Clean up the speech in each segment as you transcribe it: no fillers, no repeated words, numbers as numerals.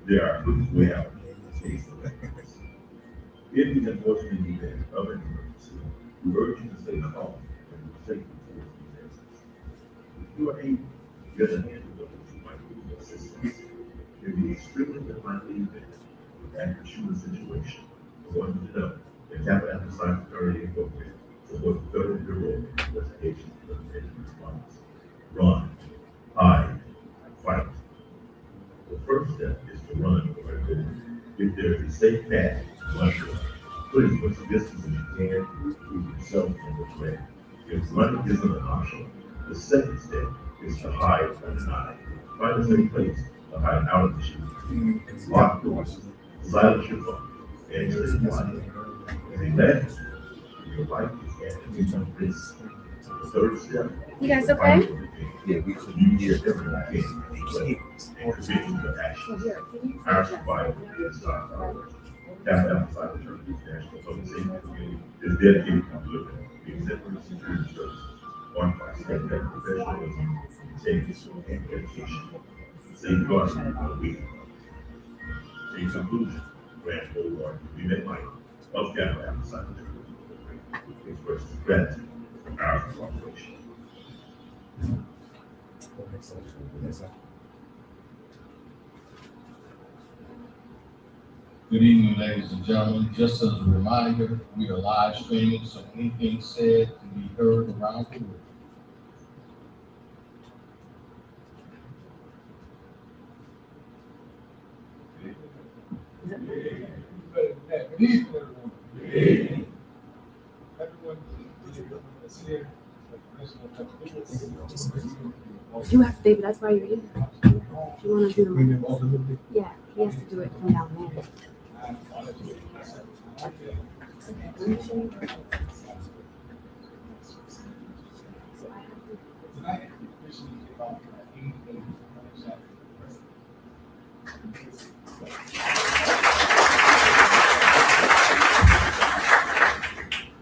There are proofs we have in case of evidence. In the enforcement event of an emergency, we urge you to stay calm and move safely towards these exits. If you are able, get a hand to those who might need assistance. In the extremely unlikely event of an active shooter situation, I want you to know that Kappa Alpha Psi Fraternity Incorporated supports the Federal Bureau of Investigation and Preventive Response. Run, hide, fight. The first step is to run for a goal. If there is a safe path, run for it. Please put the distance as you can, keep yourself and the threat. If running isn't an option, the second step is to hide or deny. Find a safe place to hide out of the shooting. Lock doors, silence your phone, and stay quiet. And last, your life is at risk. The third step You guys is to okay? fight for the game. Yeah, we should use everything and commit to the action. Our survival is top priority. Kappa Alpha Psi Fraternity's National Public Safety Committee is dedicated to delivering exemplary security services marked by steadfast professionalism, integrity, and dedication. Safeguarding the weak. In conclusion, Grant Boulevard, we met Mike of Kappa Alpha Psi Fraternity expresses gratitude for our cooperation. Good evening, ladies and gentlemen. Just as a reminder, we are live streaming, so anything said can be heard around the world. Good evening, everyone. Everyone is here. You have to, David, that's why you're here. If you want to do the, yeah, he has to do it from down there. Tonight, officially kick off our 8th chapter.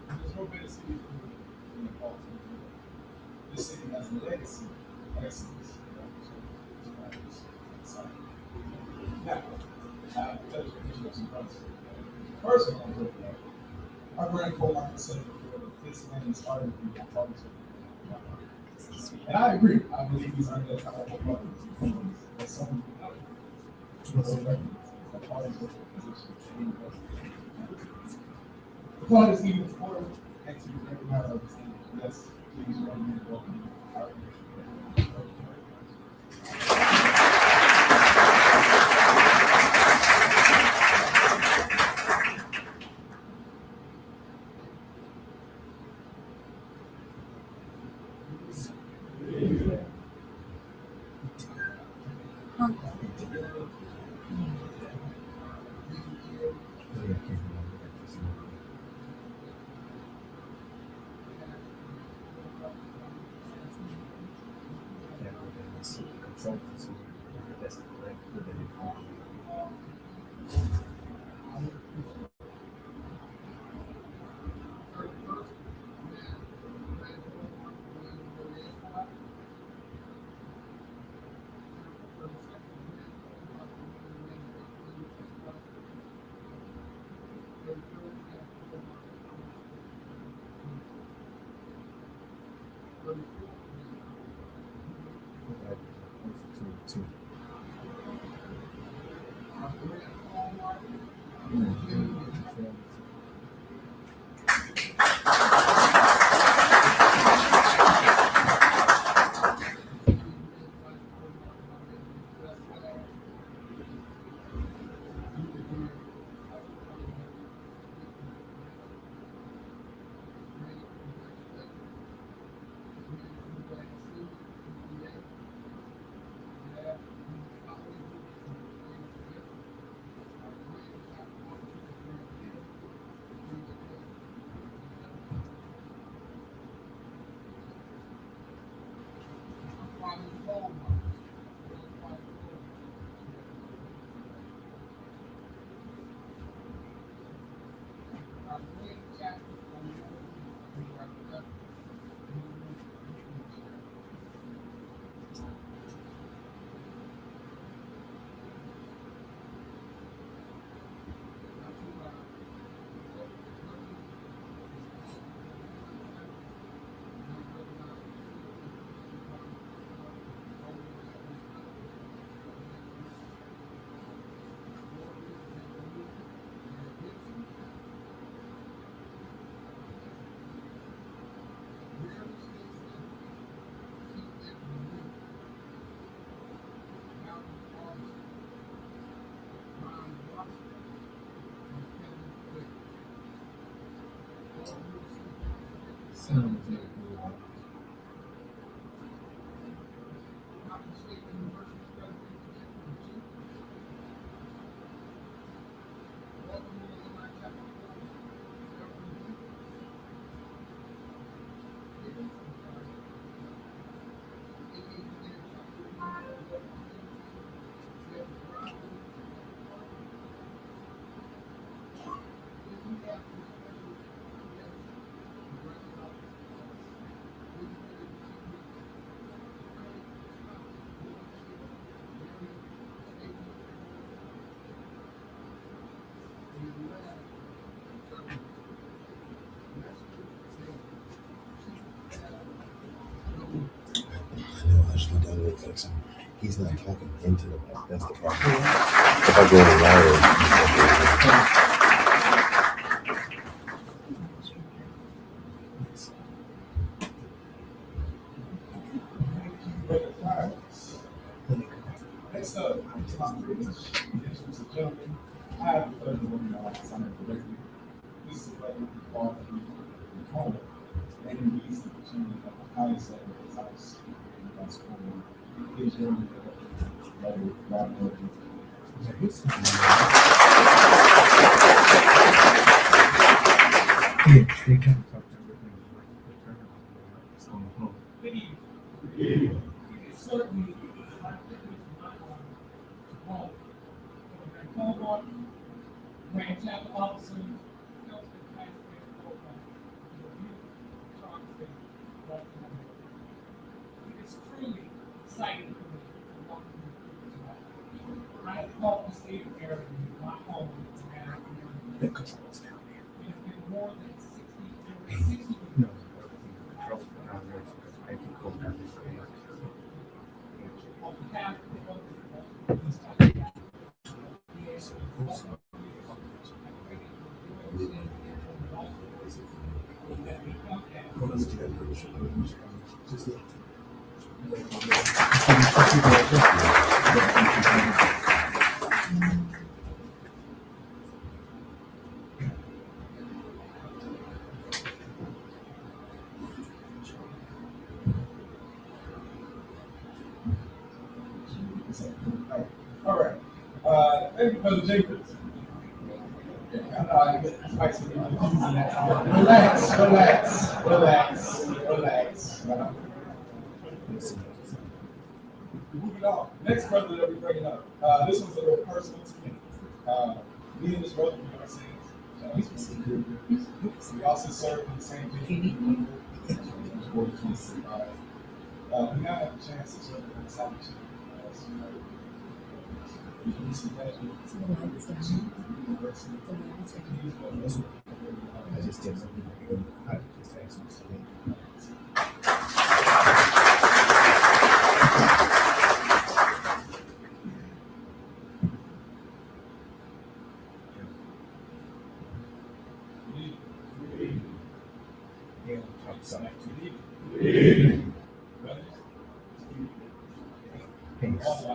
There's no better city than the Baltimore. This city has a legacy of excellence. Now, I have the pleasure to introduce some brothers. First, our grand co-market said before, this man started to be a part of it. And I agree. I believe he's under the powerful part that some part of the position. The part is even more and to recognize our distinction. Yes, please join me in welcoming our I know, I just went down to fix him. He's not talking into the mic. That's the problem. If I go in louder, Next up, Tom Bridge, introduce a gentleman. I have the pleasure of working alongside him directly. This is a brother who fought in home, and he's the opportunity of the highest level of his house in the school. His journey brother, Rob Morgan. Certainly, Grand Chapter Officer, it is truly exciting for me to walk through this. I have called the state of area my home, and it has been more than 60 years. No. On behalf of all right. Thank you, Brother Jacobs. Relax. Moving on. Next brother that we're bringing up. This one's a little personal to me. Me and this brother, we are saints. We also serve in the same team. We now have a chance to serve in this opportunity. I just did something. I just had some sleep.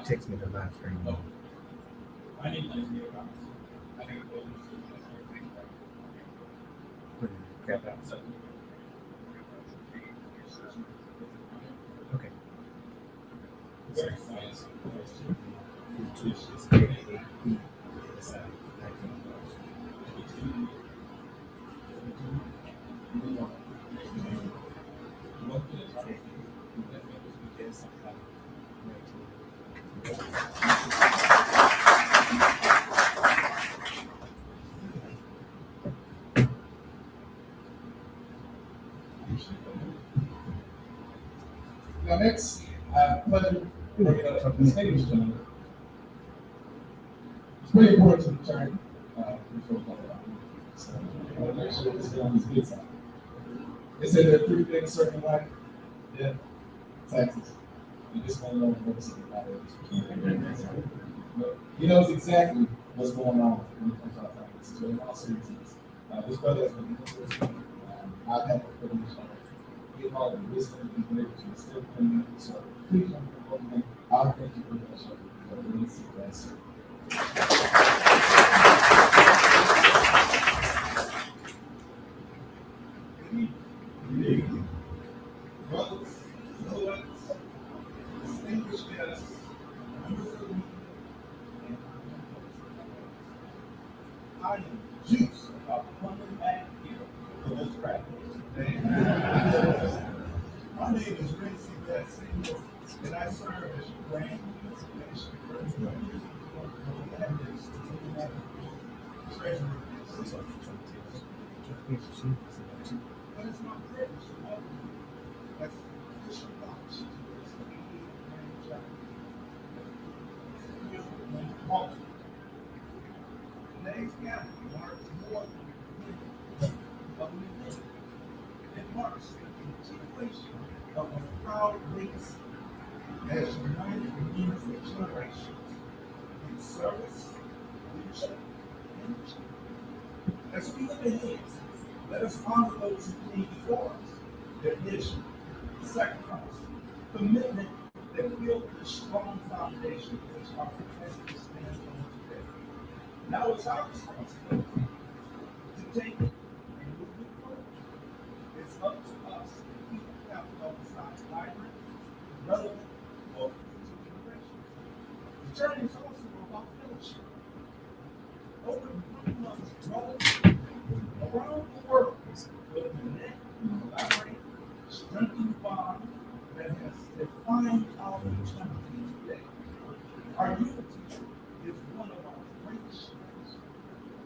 Takes me to last frame. I need to hear about it. I think Grab that. Okay. Now next, I have the pleasure of bringing up the stage gentleman. It's pretty important to the church. So I want to make sure this is on his good side. They said there are three things certain life: death, taxes. And this one alone works in the matter. But he knows exactly what's going on when it comes to our finances. So in all seriousness, this brother has been interested. I've had the privilege of getting all the wisdom and been able to instill in me. So please don't forget me. I'll thank you for that show. So really see that, sir. I am juiced about coming back here for this practice. My name is Rincy Senior, and I serve as your Grand Youth Ministry President. Treasurer. But it's my privilege to welcome you as Bishop Fox to this 88th Grand Chapel. Today's gathering marks more than the beginning of an event. It marks the continuation of a proud legacy that has united the years of generations in service, leadership, and achievement. As we look ahead, let us honor those who came before us, their vision, sacrifice, commitment that built the strong foundation which our professor stands on today. Now it's our responsibility to take it and move it forward. It's up to us to keep capital beside vibrant, relevant, or future generations. The journey is also about fellowship. Over 20 months, brothers around the world will connect, collaborate, strengthen the bond that has defined our eternity today. Our unity is one of our greatest strengths,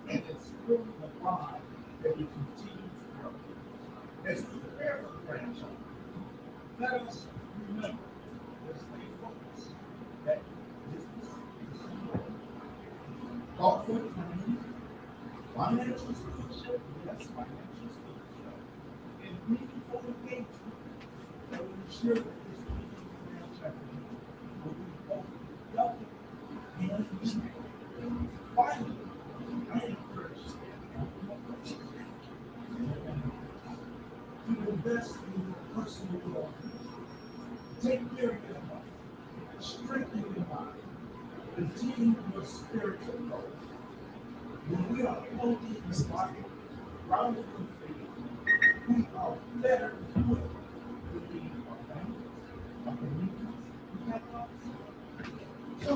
and it's still the bond that we continue to grow. As we prepare for the grandchild, let us remember to stay focused that business is important. Thoughtful planning, financial stewardship, yes, financial stewardship, and meaningful engagement that will ensure that this meeting grand chapter will be both productive and meaningful. Finally, I encourage you to invest in your personal development. Take care of your health, strengthen your mind, continue your spiritual growth. When we are healthy in body, grounded in faith, we are better equipped to lead our families, our communities, and our lives. So,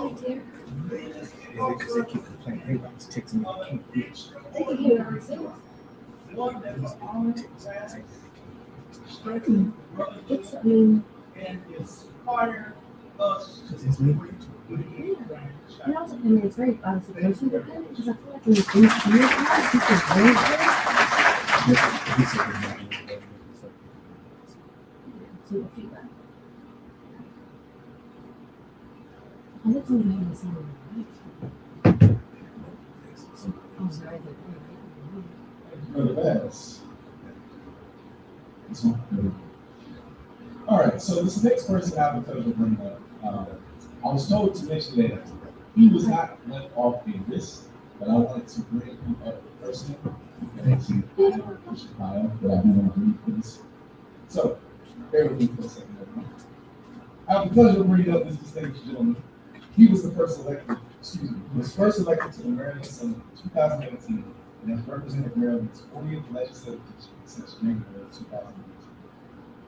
may this Because they keep complaining, everybody's texting me, I can't reach. one that will honor, strengthen It's, brotherhood, I mean, and inspire us to Because it's me. and also, I mean, it's very situation dependent because I feel like in the NCA class, this is very good. So the feedback. I looked into making the sound right. Oh, sorry. For the best. All right, so this next person I have a pleasure of bringing up. I was told to mention that he was not left off a list, but I wanted to bring him up personally. And to Chicago, but I do want to read this. So, bear with me for a second, everyone. I have the pleasure of bringing up this distinguished gentleman. He was first elected to the Maryland Senate in 2018 and has represented Maryland's 40th legislative district since January of 2018.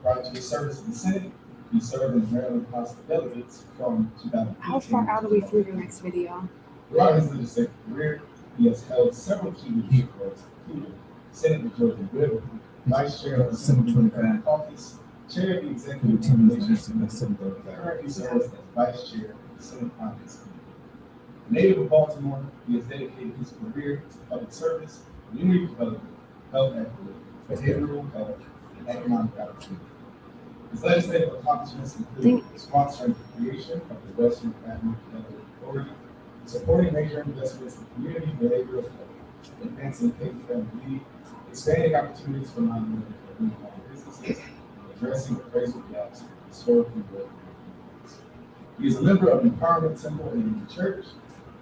Prior to his service in the Senate, he served in the Maryland House of Delegates from 2015. How far out are we through the next video? Throughout his legislative career, he has held several key leadership roles, including Senate Majority Whip, Vice Chair of the Senate Democratic Caucus, Chair of the Executive Relations, and currently serves as Vice Chair of the Senate Finance Committee. Native of Baltimore, he has dedicated his career to public service, community development, health equity, behavioral health, and economic opportunity. His legislative accomplishments include sponsoring the creation of the Western Family Development Authority, supporting major investments in community behavioral health, advancing faith family lead, expanding opportunities for non-women and women-owned businesses, and addressing appraisal gaps in historically black communities. He is a member of Empowerment Temple in the church,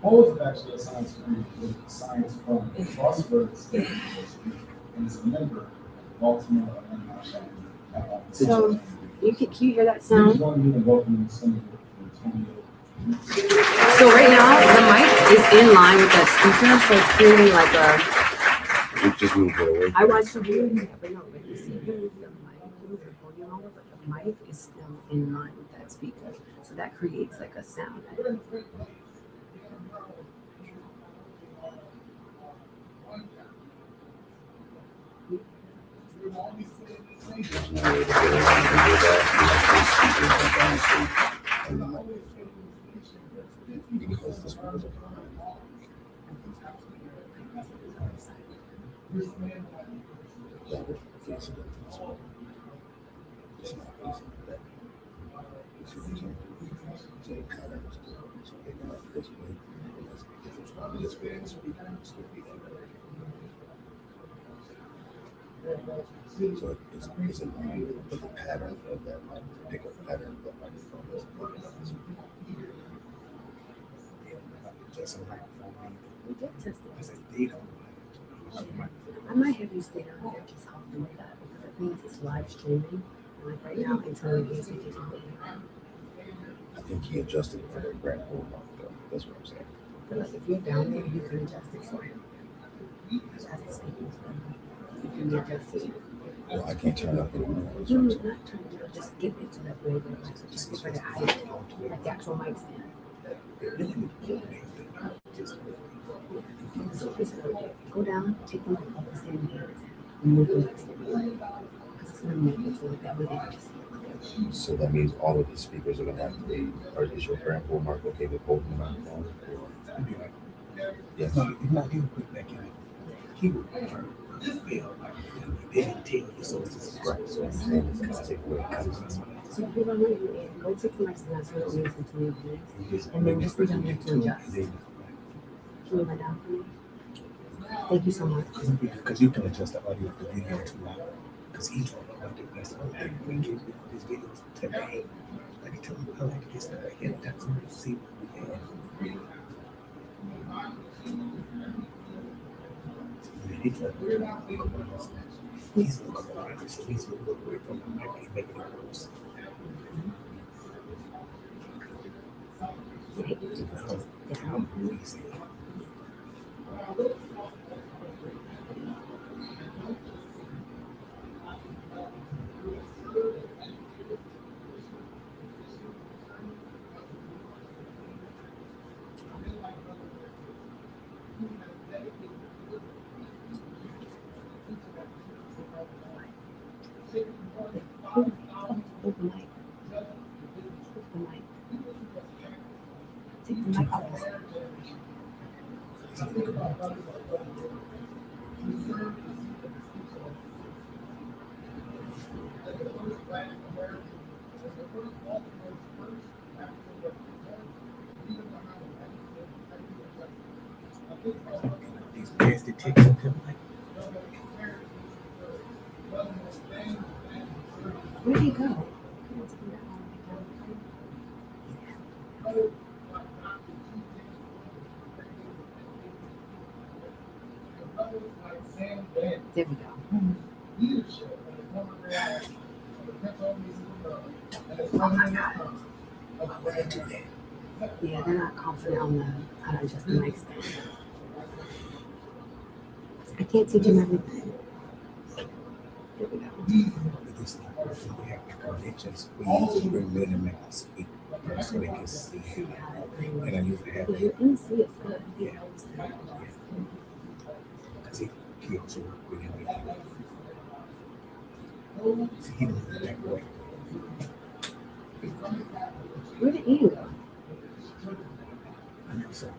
holds a Bachelor of Science degree in Political Science from Frostburg State University, and is a member of the Baltimore Alumni Chapter. So, can you hear that Please sound? join me in welcoming Senator Antonio. So right now, the mic is in line with that speaker, so it's creating like a, We just moved it away. I watched you do it, but no, but you see, you move the mic, you move the podium over, but the mic is still in line with that speaker. So that creates like a sound. speakers are behind. That would face it. It's not facing that. You see what I'm saying? So it kind of so they got it this way. And that's, if it's not this way, the speaker would still be there. So it's a line, but the pattern of that mic, the pickup pattern of that microphone is looking at this way. Just a microphone. We did test I it. said, they don't. I might have you stay on there just helping with that because it means it's live streaming. And like right now, until it is, we can only hear. I think he adjusted it for the Grand Bull mark though. That's what I'm saying. But like if you're down there, you can adjust it for him. As it's speaking to him, you can adjust it. Well, I can't turn up anymore. That's No, what I'm not saying. turn it up, just get it to that way that like just for the height, like the actual mic stand. So just go down, take the mic off the stand here, and move the mic stand away. Because it's gonna make it so that way they can just hear clearly. So that means all of his speakers are gonna have to be, or is your Grand Bull mark okay with holding the microphone? Yes. No, if not, he'll put it back in. He would prefer to feel like they didn't take you, so it's just Right. So I'm saying it's gonna take away. So you don't need it. Go take the mic stand so it don't use until you use. And then just be down there to adjust. Can you run down for me? Thank you so much. Because you can adjust the audio of the video too loud. Because each one of them, that's the whole thing. We give these videos today. Like I tell them, I like this stuff right here. That's what we see what we have. He's looking around, so he's looking away from the mic, he's making it worse. How easy. Hold the mic. Hold the mic. Take the mic off the stand. These nasty ticks up him like, Where'd he go? There we go. Oh my God. Yeah, they're not confident on how to adjust the mic stand. I can't teach them everything. There we go. with this person, we have conventions. We usually bring men and men to speak first so they can see him. And I usually have Because your MC is good. Yeah. Because he also worked with him. See, he didn't look that way. Where did Ian go? I never saw him.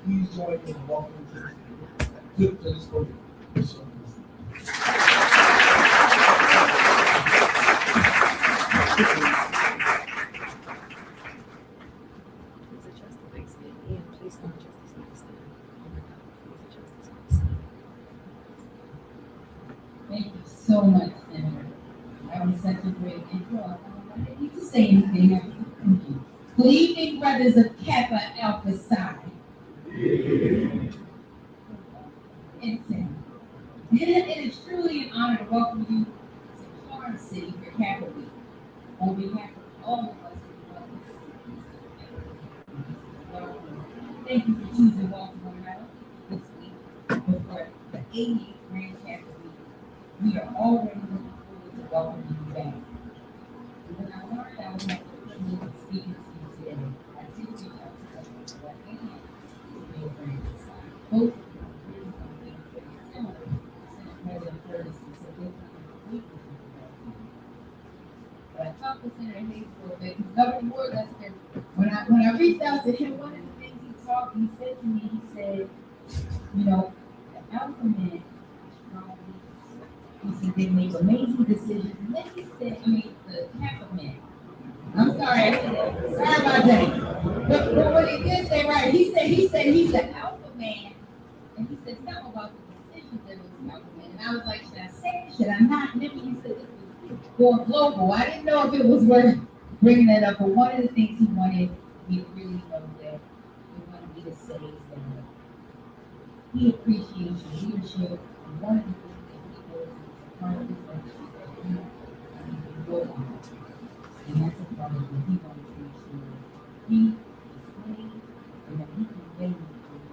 Please join me in welcoming to this podium. Please adjust the mic stand. Ian, please don't adjust this mic stand. Oh my God, please adjust this mic stand. Thank you so much, Senator. That was such a great intro. I didn't need to say anything. I was confused. Good evening, brothers of Kappa Alpha Psi. It is truly an honor to welcome you to Florence City for Kappa Week. On behalf of all of us who love this city, thank you for choosing Baltimore Meadow this week. But for the 88th Grand Kappa Week, we are already looking forward to welcoming you back. When I learned I was not the privilege of speaking to you today, I did reach out to them and Bill Francis. Both of them are really being very similar to Senate President Ferguson, so they can complete with you. But I talked to Senator Hayes for a bit, because Governor Moore Lester, when I reached out to him, one of the things he said to me, he said, you know, the alpha men strong. He said they make amazing decisions. And then he said, the Kappa men. I'm sorry, I said that. Sorry about that. But what he did say, right, he said he's an alpha man. And he said something about the decisions that was alpha man. And I was like, should I say it? Should I not? And then he said this was going global. I didn't know if it was worth bringing that up. But one of the things he wanted me to really know that he wanted me to say is that he appreciates your leadership. And one of the things that he does is part of his leadership that you go on. And that's a part of what he wants to make sure he explains and that he conveys to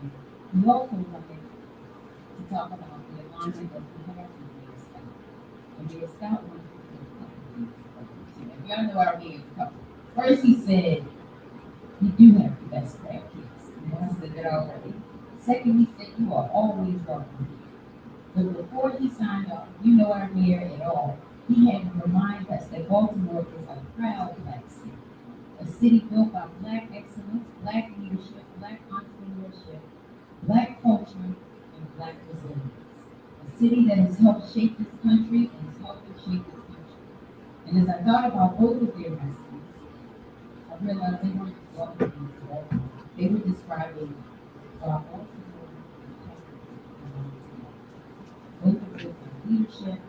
you. He also wanted to talk about the alignment that we have with Mayor Scott. And Mayor Scott wanted to do a couple of things. If y'all know what I mean, a couple. First, he said, you do have the best grandkids. And I said that already. Second, he said, you are always welcome. But before he signed off, you know our mayor at all, he had to remind us that Baltimore is a proud Black city. A city built by Black excellence, Black leadership, Black entrepreneurship, Black culture, and Black resilience. A city that has helped shape this country and is helping shape its future. And as I thought about both of their messages, I realized they weren't just welcoming to Baltimore. They were describing Baltimore. Both are built on leadership,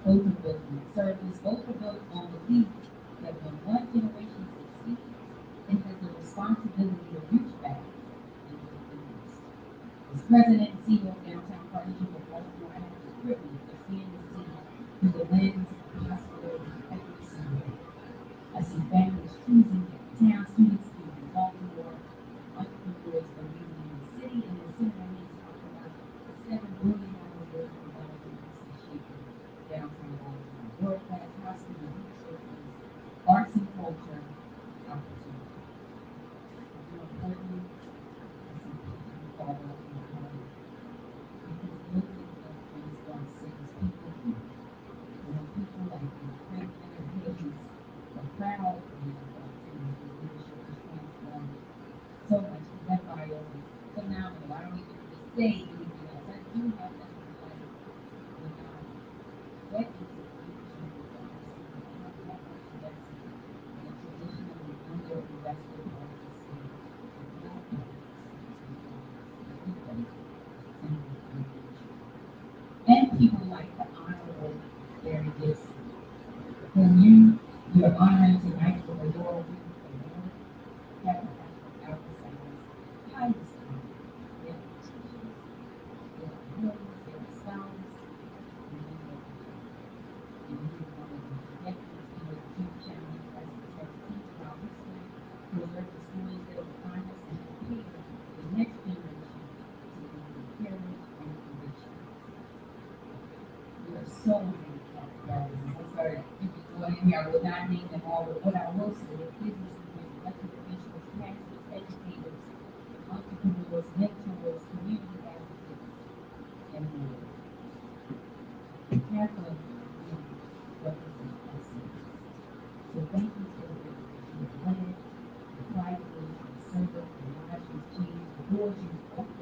both are built on service, both are built on belief that when one generation succeeds, it has the responsibility to reach back and do the next. As president and CEO of Downtown Partnership of Baltimore, I have the privilege of seeing the city through the lens of possibility every single day. I see families choosing town students to be in Baltimore, entrepreneurs believing in the city, and the city I need to talk about the $7 billion building downtown Baltimore, world-class hospital, arts and culture, opportunity. More importantly, I see people fall off in the home. Because building of transform cities, people here. When people like Frank and Hayes are proud of the Baltimore leadership has transformed so much. That bio is phenomenal. I don't even have to say anything else. I do have that. What is the future of the traditionally under-invested part of the city? And people like the Honorable Barry Gibson. When you're honoring tonight for the Laurel Wreath Award, Kappa Alpha Psi's highest honor. Their teachers, their employees, their scholars, and their and you want to protect this and the huge challenge as protect teach about history, preserve the stories that will define us and prepare the next generation to be courage and conviction. There are so many capabilities. I'm sorry, if you go in here, I will not name them all, but what I will say is business leaders, elected officials, pastors, educators, entrepreneurs, mentors, community advocates, and more. Kappa represent excellence. So thank you for the work that you have led, the pride that you have served, the lives you've changed, the doors you've opened,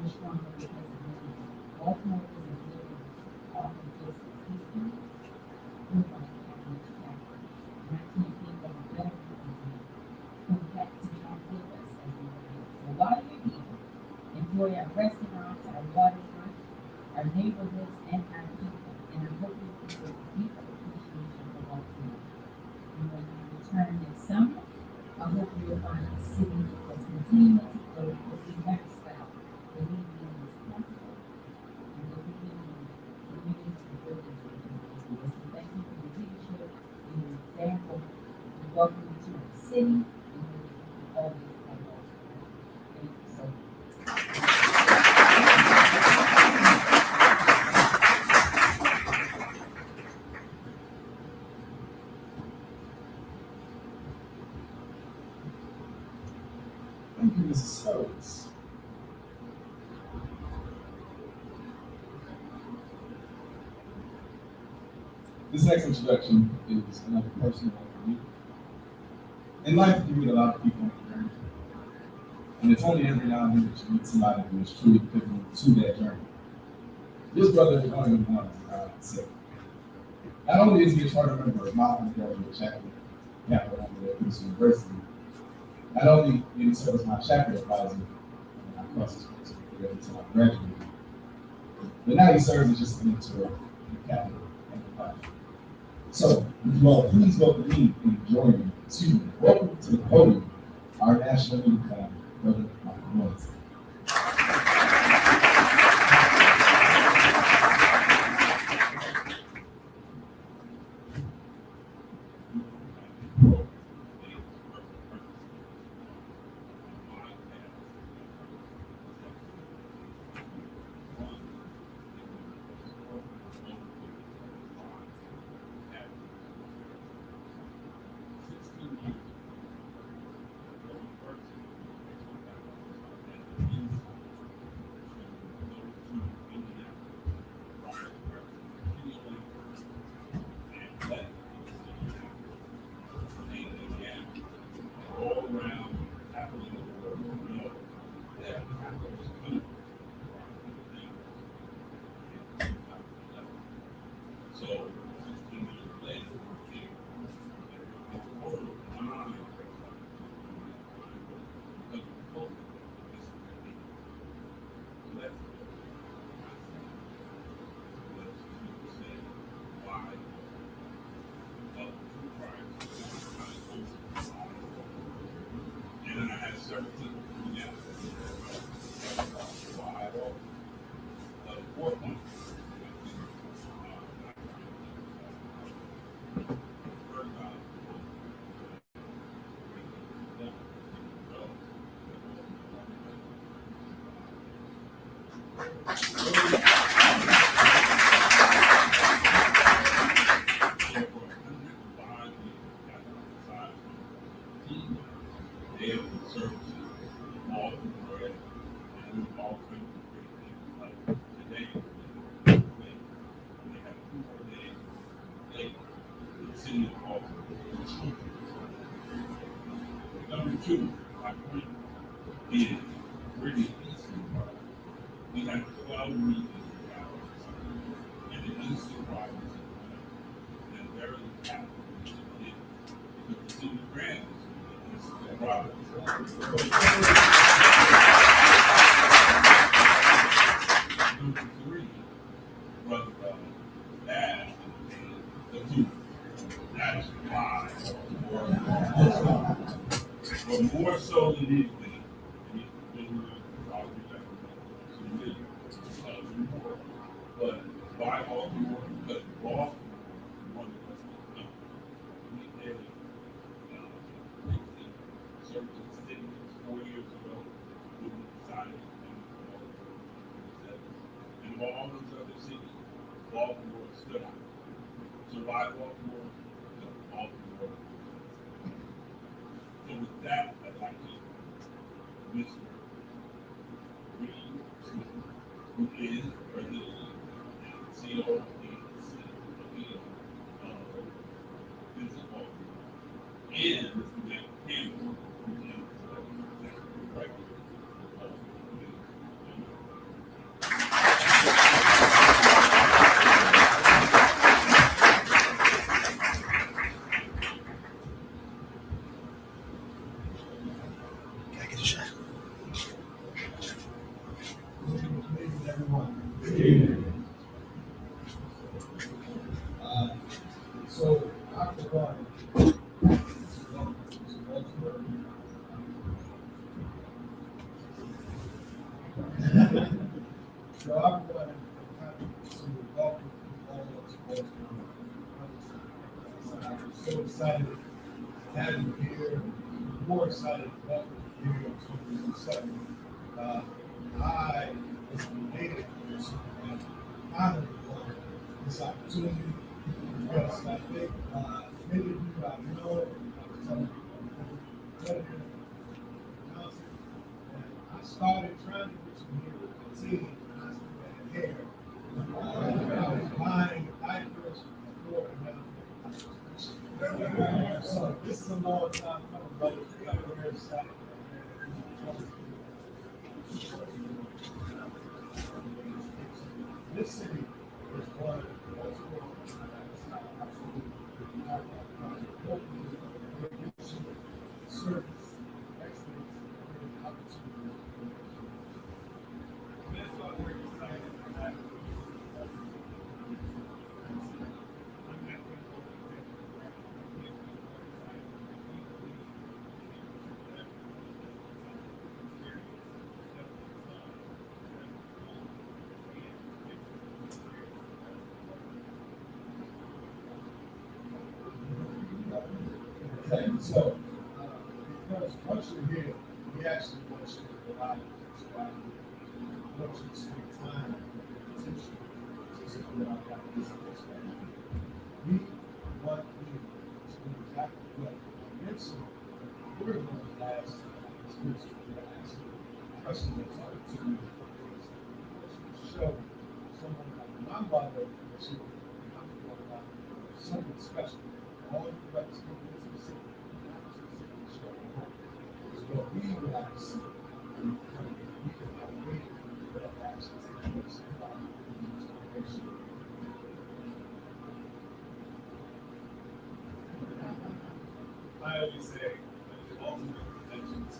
we're stronger because of one another. Baltimore is a living part of just its history. We're going to have much chapter. And I can't think of a better reason to come back to come with us as we go. So while you're here, enjoy our restaurants, our waterfront, our neighborhoods, and our people. And I hope you feel a deep appreciation for Baltimore. And when you return next summer, I hope you'll find a city that's continuing to grow with the lifestyle, believing in its possible, and believing in community building for us. Thank you for your leadership and your example. We welcome you to our city, and we always have Baltimore. Thank you so much. Thank you, Mrs. Stokes. This next introduction is another personal one for me. In life, you meet a lot of people on your journey. And it's only every now and then that you meet somebody who is truly pivotal to that journey. This brother is only one sick. Not only is he a charter member of my undergraduate chaplain, Capital One at East University, not only did he serve as my chaplain advisor when I crossed his course until I graduated, but now he serves as just a mentor in the capital and the life. So, would you all please welcome me and join me to welcome to the podium our national meeting founder, Brother Michael Morris. Number two, my point is really easy. We have 12 regions and the eastern province and very happy because the city grant is the province. Number three, brother, that the two. That's why, but more so than anything, but by Baltimore, because Baltimore wanted us to come. We did certain cities 4 years ago, we decided to come. And of all those other cities, Baltimore stood out. So why Baltimore? Because Baltimore. So with that, I'd like to Mr. Reed Smith, who is president and CEO of the city of Visit Baltimore, and Mr. Matt Campbell, who is the executive director of everyone. Amen. So after one, so I'm going to welcome all of us. I'm so excited to have you here. More excited to welcome you here in 2027. I was elated and finally won this opportunity because I think many of you I know, I was telling you, Johnson, and I started trying to get you here with 15 and I still had hair. I was buying diapers before and so this is a long time coming, but I'm very excited. This city is one of the most service, excellence, and opportunity. That's why we're excited for that. Okay, so, because once you're here, we actually want you to provide want you to spend time and attention to support our practice. We want you to do exactly what I mentioned. We're going to ask spiritual questions to show someone like my mother that she was something special. All the reps go into the city. So we realize we can wait for that action to take place. I always say the ultimate connection is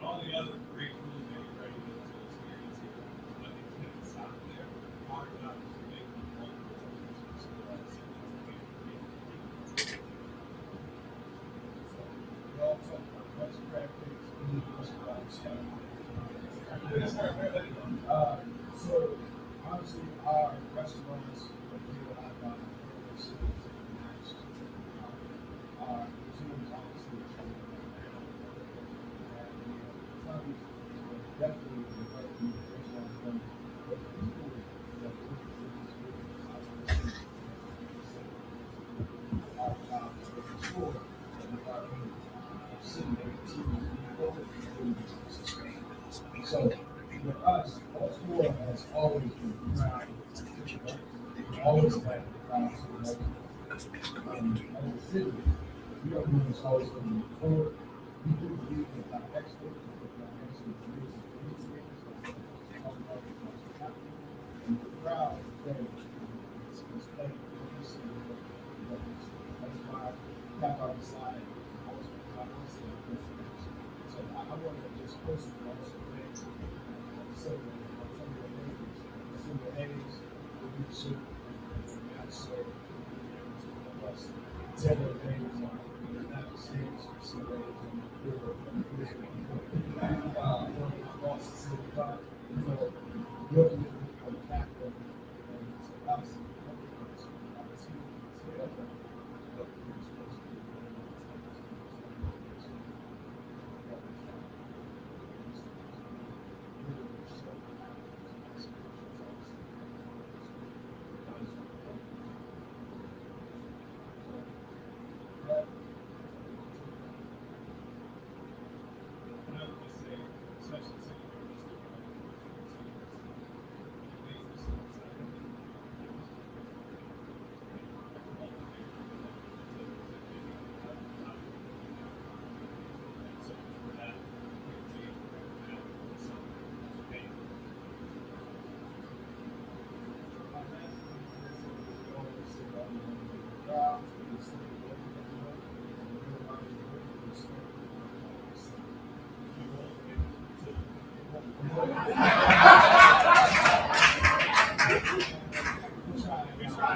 all the other great tools that you're ready to experience here, but it can't stop there. Our job is to make them all we all talk about best practice, so honestly, our restaurants are here at our museums, obviously, definitely so with us, Baltimore has always been proud. Always had the proud and as a city, we are doing this always going to move forward. We do believe that our experts, and we're proud that it's displayed in this city. That's why we have our design. So I want to just personally also thank some of your neighbors, Cindy Hayes, the leadership, and also us. Taylor Hayes, United States, Cindy Hayes, and Boston City Park. So your commitment for the capital and to us,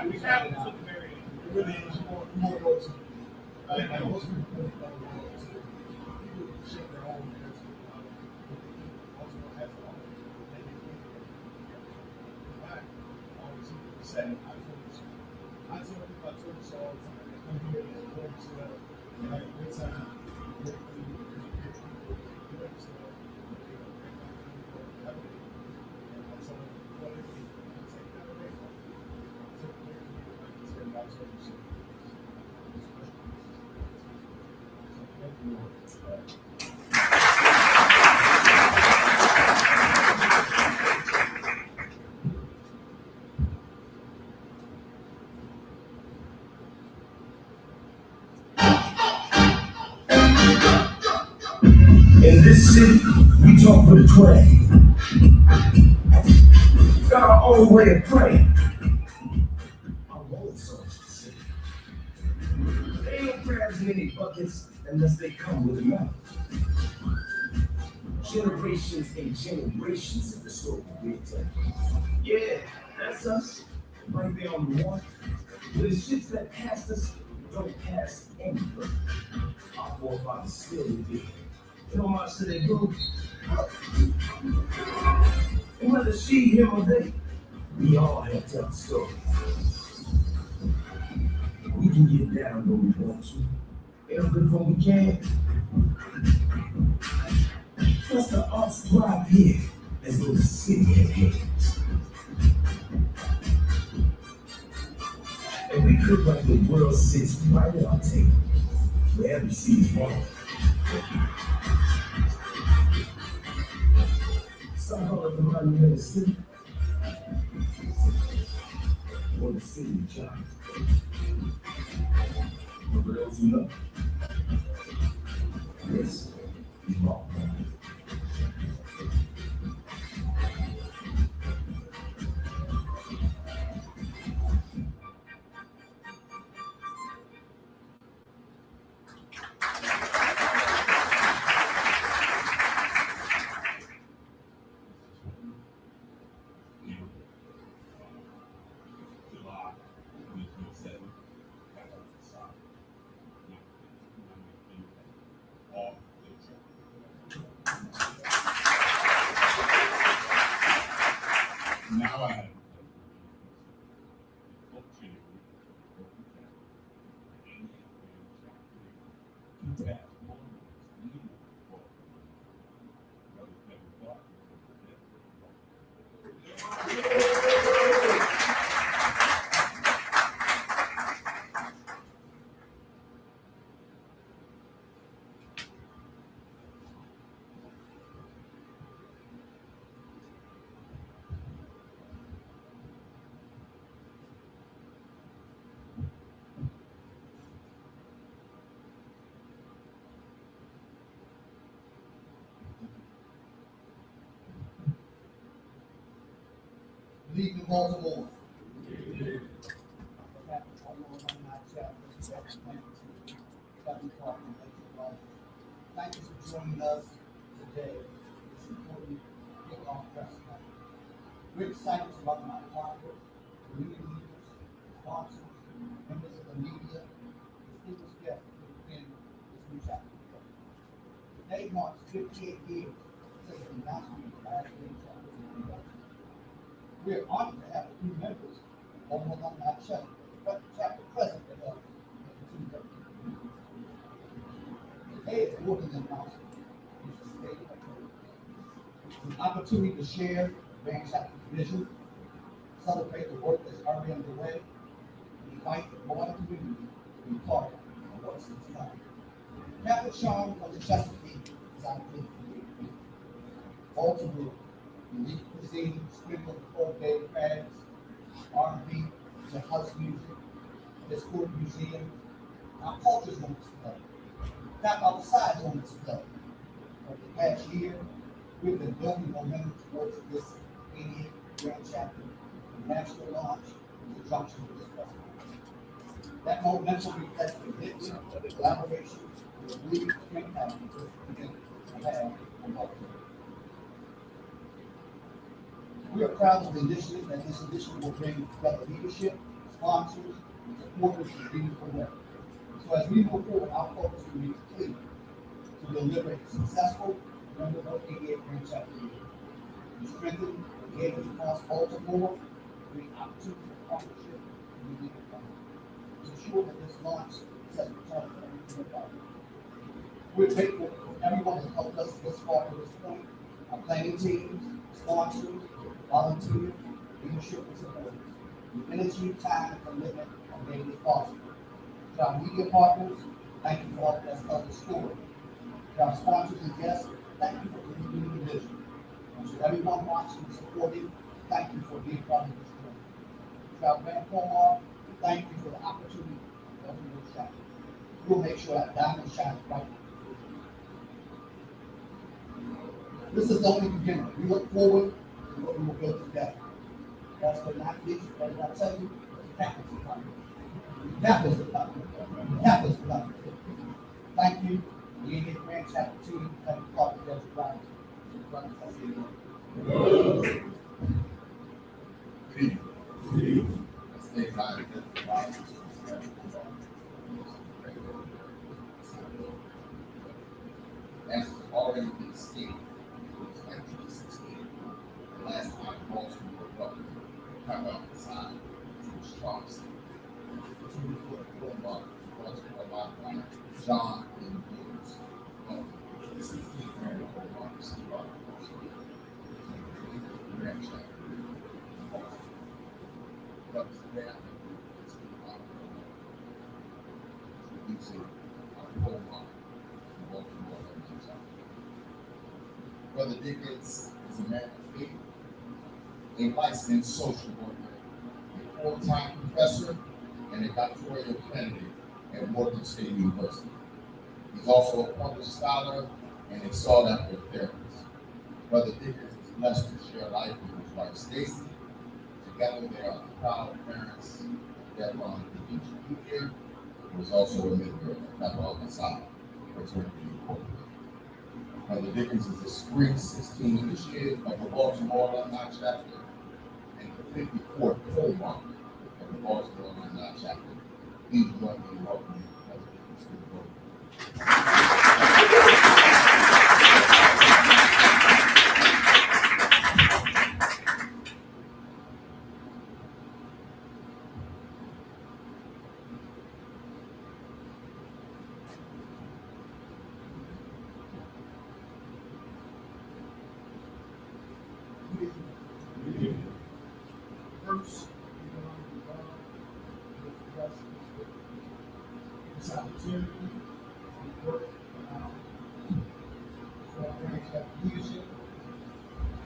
we have to the very end. It really is more work to do. And most people put it on the wall to shape their own answer. Also has their own. They can think of it. I always say, I told you so all the time. Come here and work together. And have a good time. Work for you. Work together. And I told them, what if you take that away from me? Take it away from me. Like you said, I told you so. Thank you, Lord. In this city, we talk with a twang. Got our own way of praying. Our own songs to sing. There ain't no crabs in any buckets unless they come with a mouth. Generations and generations of the story we tell. Yeah, that's us. Right there on the one. But the shits that passed us don't pass anybody. Our forefathers still did. You know how much they go? And whether she, him, or they, we all have to tell the story. We can get down when we want to. Every when we can. Plus the arts thrive here as though the city had hands. And we look like the world sits right at our table, where every seat is wrong. Somehow of the money in the city, or the city job. But for those who know, this is wrong. Now I have. Leaving Baltimore. Thank you for joining us today. This important kickoff press night. We're excited to welcome our partners, community leaders, sponsors, members of the media, distinguished guests to begin this new chapter. Today marks 58 years since the announcement of the last Green Chapter. We are honored to have a few members of the alumni chapter present with us. Today is more than an announcement. It's a state of affairs. It's an opportunity to share Grand Chapter's vision, celebrate the work that's already underway, and invite the broader community to be part of what's to come. Captain Sean from the Chesapeake is our big leader. Baltimore, unique cuisine, sprinkled with folk-day crabs, R&B, to house music, the school museum. Our culture's on display. Not outside on display. Over the past year, we've been building momentum towards this 88th Grand Chapter from national launch in conjunction with this festival. That momentum reflects the commitment, the collaboration, and the leading strength that we have on Baltimore. We are proud of the initiative that this initiative will bring together leadership, sponsors, and supporters of beautiful work. So as we move forward, our focus remains clear to deliver a successful memorable 88 Grand Chapter meeting. We strengthen engagement across Baltimore, create opportunities for partnership and unique to ensure that this launch sets the tone for everything about it. We're grateful for everyone that helped us this far to this point, our planning teams, sponsors, volunteers, leadership and support. The energy, time, and commitment are made this possible. To our media partners, thank you for helping us tell the story. To our sponsors and guests, thank you for believing in the vision. And to everyone watching and supporting, thank you for being part of this journey. To our Grand Pomar, thank you for the opportunity to open your shop. We'll make sure that diamond shines bright. This is only the beginning. We look forward to what we will build together. Last but not least, what did I tell you? Campus is coming. Campus is coming. Campus is coming. Thank you. The 88 Grand Chapter team, thank you, Dr. Desert Brown. As has already been stated, it was 1916, the last time Baltimore Republic come out the side to a strong state. John and Williams. This is the Grand Democracy Grand Chapter. But today, I think it's about introducing our whole mind in Baltimore. Brother Dickens is a man of faith, a licensed social worker, a full-time professor, and a doctoral candidate at Morgan State University. He's also a published scholar and a sought-after therapist. Brother Dickens is blessed to share life with his wife Stacy. Together, they are the proud parents of Devon Dickens Jr., who is also a member of Kappa Alpha Psi fraternity incorporated. Brother Dickens is the Spring 16 initiate of the Baltimore Alumni Chapter and the 54th co-mark of the Baltimore Alumni Chapter. Please join me in welcoming Brother Dickens to the podium. First, this opportunity to work for our Grand Chapter leadership,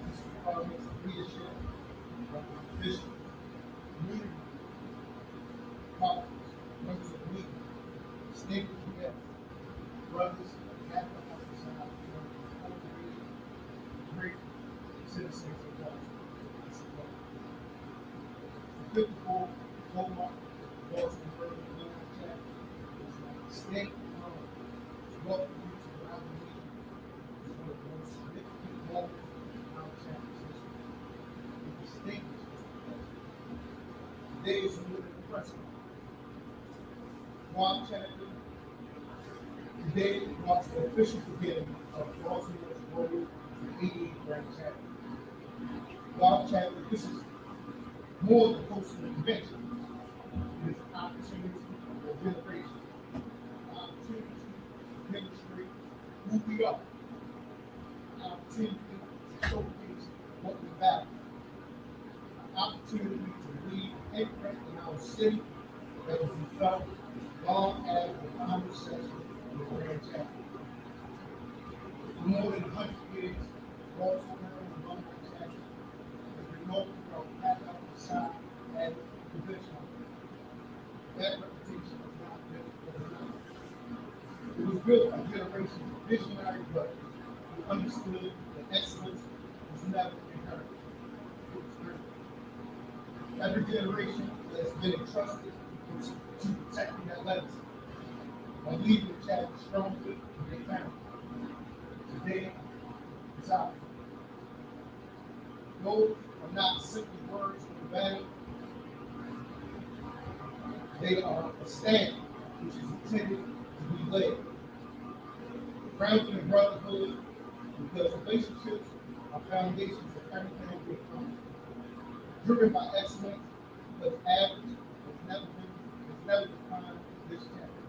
this department's leadership, officials, community, partners, members of the meeting, stakeholders together, brothers, Kappa Alpha Psi, great citizens of Baltimore. 54 Hallmark Baltimore Chapter is state of welcome you to our meeting. It's one of the most significant moments in our chapter's history. It distinguishes today is a little impressive. Guam Chapter today marks the official beginning of Baltimore's road to 88 Grand Chapter. Guam Chapter, this is more than hosting a convention. It is an opportunity for generation, an opportunity to demonstrate who we are, an opportunity to showcase what we value, an opportunity to lead imprint in our city that will be felt long after the final session of the Grand Chapter. For more than 100 years, Baltimore and London Chapter has been known for Kappa Alpha Psi and convention. That reputation has not been overnight. It was built by generations of visionaries, but who understood that excellence was never inherited. It was earned. Every generation has been entrusted to protecting that legacy by leaving the chapter stronger than they found it. Today, it's ours. Those are not simply words from the banner. They are a stand which is intended to be led. Grounded in brotherhood, because relationships are foundations of everything we accomplish. Driven by excellence, because average has never defined this chapter.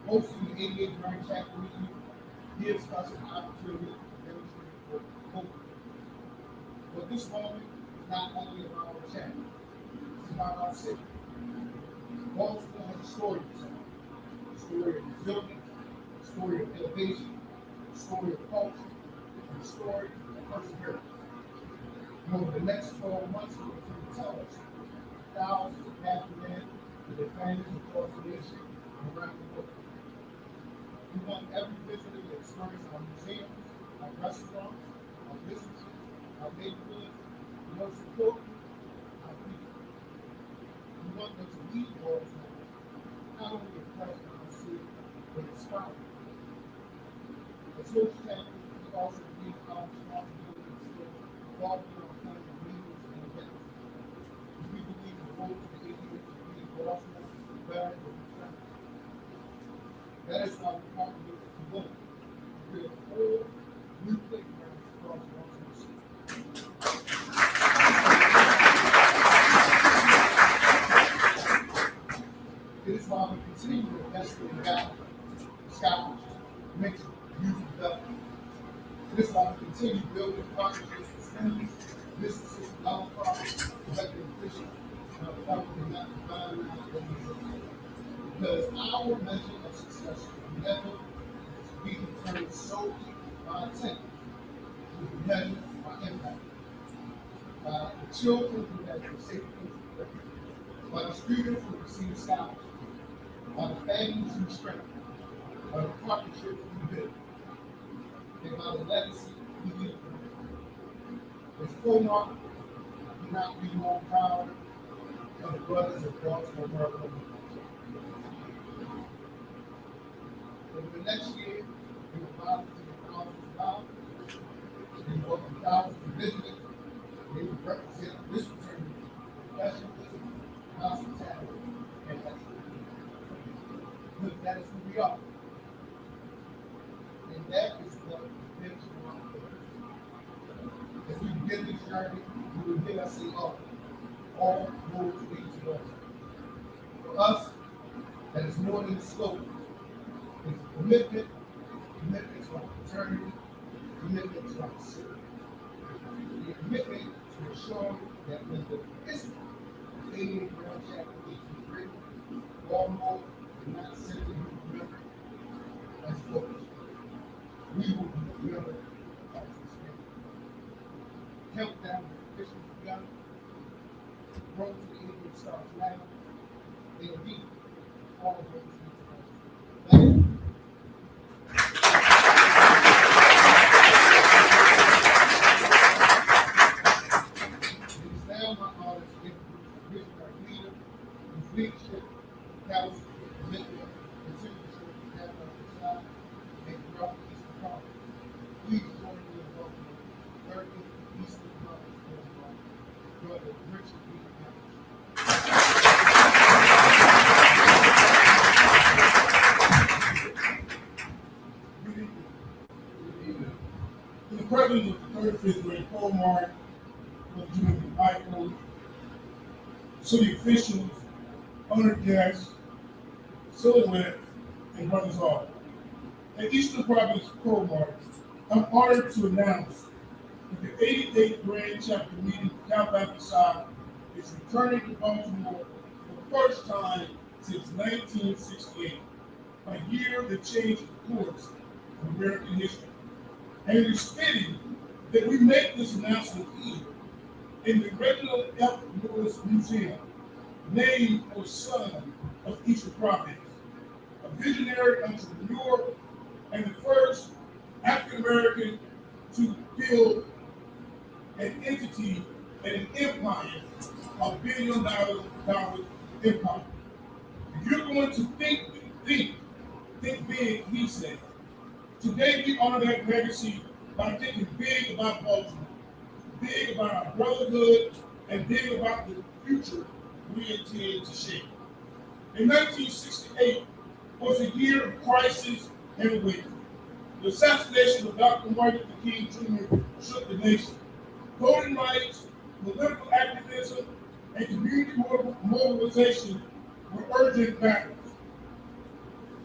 Hosting the 88th Grand Chapter Meeting gives us an opportunity to demonstrate hope. But this moment is not only about our chapter, it's about our city. Baltimore has a story to tell. A story of resilience, a story of innovation, a story of culture, and a story of perseverance. And over the next 12 months, we will tell us thousands of happy men with their families across the nation and around the world. We want every visitor to experience our museums, our restaurants, our businesses, our neighborhoods, and most importantly, our people. We want them to leave Baltimore not only impressed with our city, but inspired. As host chapter, we also believe our responsibility to still Baltimore on kind of meetings and events. We believe the role of the 88th to be Baltimore better than the friends. That is why we partner with the women to build 4 new playgrounds across Baltimore City. It is why we continue to invest in the scholarships, mental, youth development. It is why we continue building partnerships with schools, businesses, nonprofits, elected officials, and our government not defined organizations. Because our measure of success will never be determined solely by intent, it will be measured by impact. By the children who have been safely protected, by the students who receive scholarships, by the families who strengthen, by the partnerships we build, and by the legacy we leave. As Colmark, we cannot be more proud of the brothers of Baltimore, Maryland. Over the next year, we will bow to the thousands of dollars, we will welcome thousands of visitors, we will represent this fraternity, professionalism, hospitality, and excellence. Because that is who we are. And that is what makes you want to do. As we begin this journey, we will hear us say, all roads lead to Baltimore. For us, that is more than a slogan. It's a commitment to our fraternity, commitment to our city. A commitment to ensure that when the history of the 88th Grand Chapter is written, Baltimore will not simply be remembered as books. We will be remembered as this name. Countdown is officially begun. Road to the 88th starts now. And indeed, all of those things are thank you. Leadership, council, commitment, continue to show the stand on the side, and throughout the Eastern Conference. Please join me in welcoming 30th Eastern Conference President, Brother Richard B. Good evening. Good evening. In the presence of the 35th grade Colmark, Brother Junior Michael, city officials, honored guests, silhouette, and brothers all. At Eastern Province Colmark, I'm honored to announce that the 88th Grand Chapter Meeting of Cal Psi is returning to Baltimore for the first time since 1968, a year that changed the course of American history. And it is fitting that we make this announcement here in the Reginald F. Lewis Museum, named for son of Eastern Province, a visionary entrepreneur and the first African American to build an entity and an empire, a $1 billion empire. If you're going to think big, he said. Today we honor that legacy by thinking big about Baltimore, big about our brotherhood, and big about the future we intend to shape. In 1968 was a year of crisis and awakening. The assassination of Dr. Martin Luther King Jr. shook the nation. Voting rights, political activism, and community mobilization were urgent battles.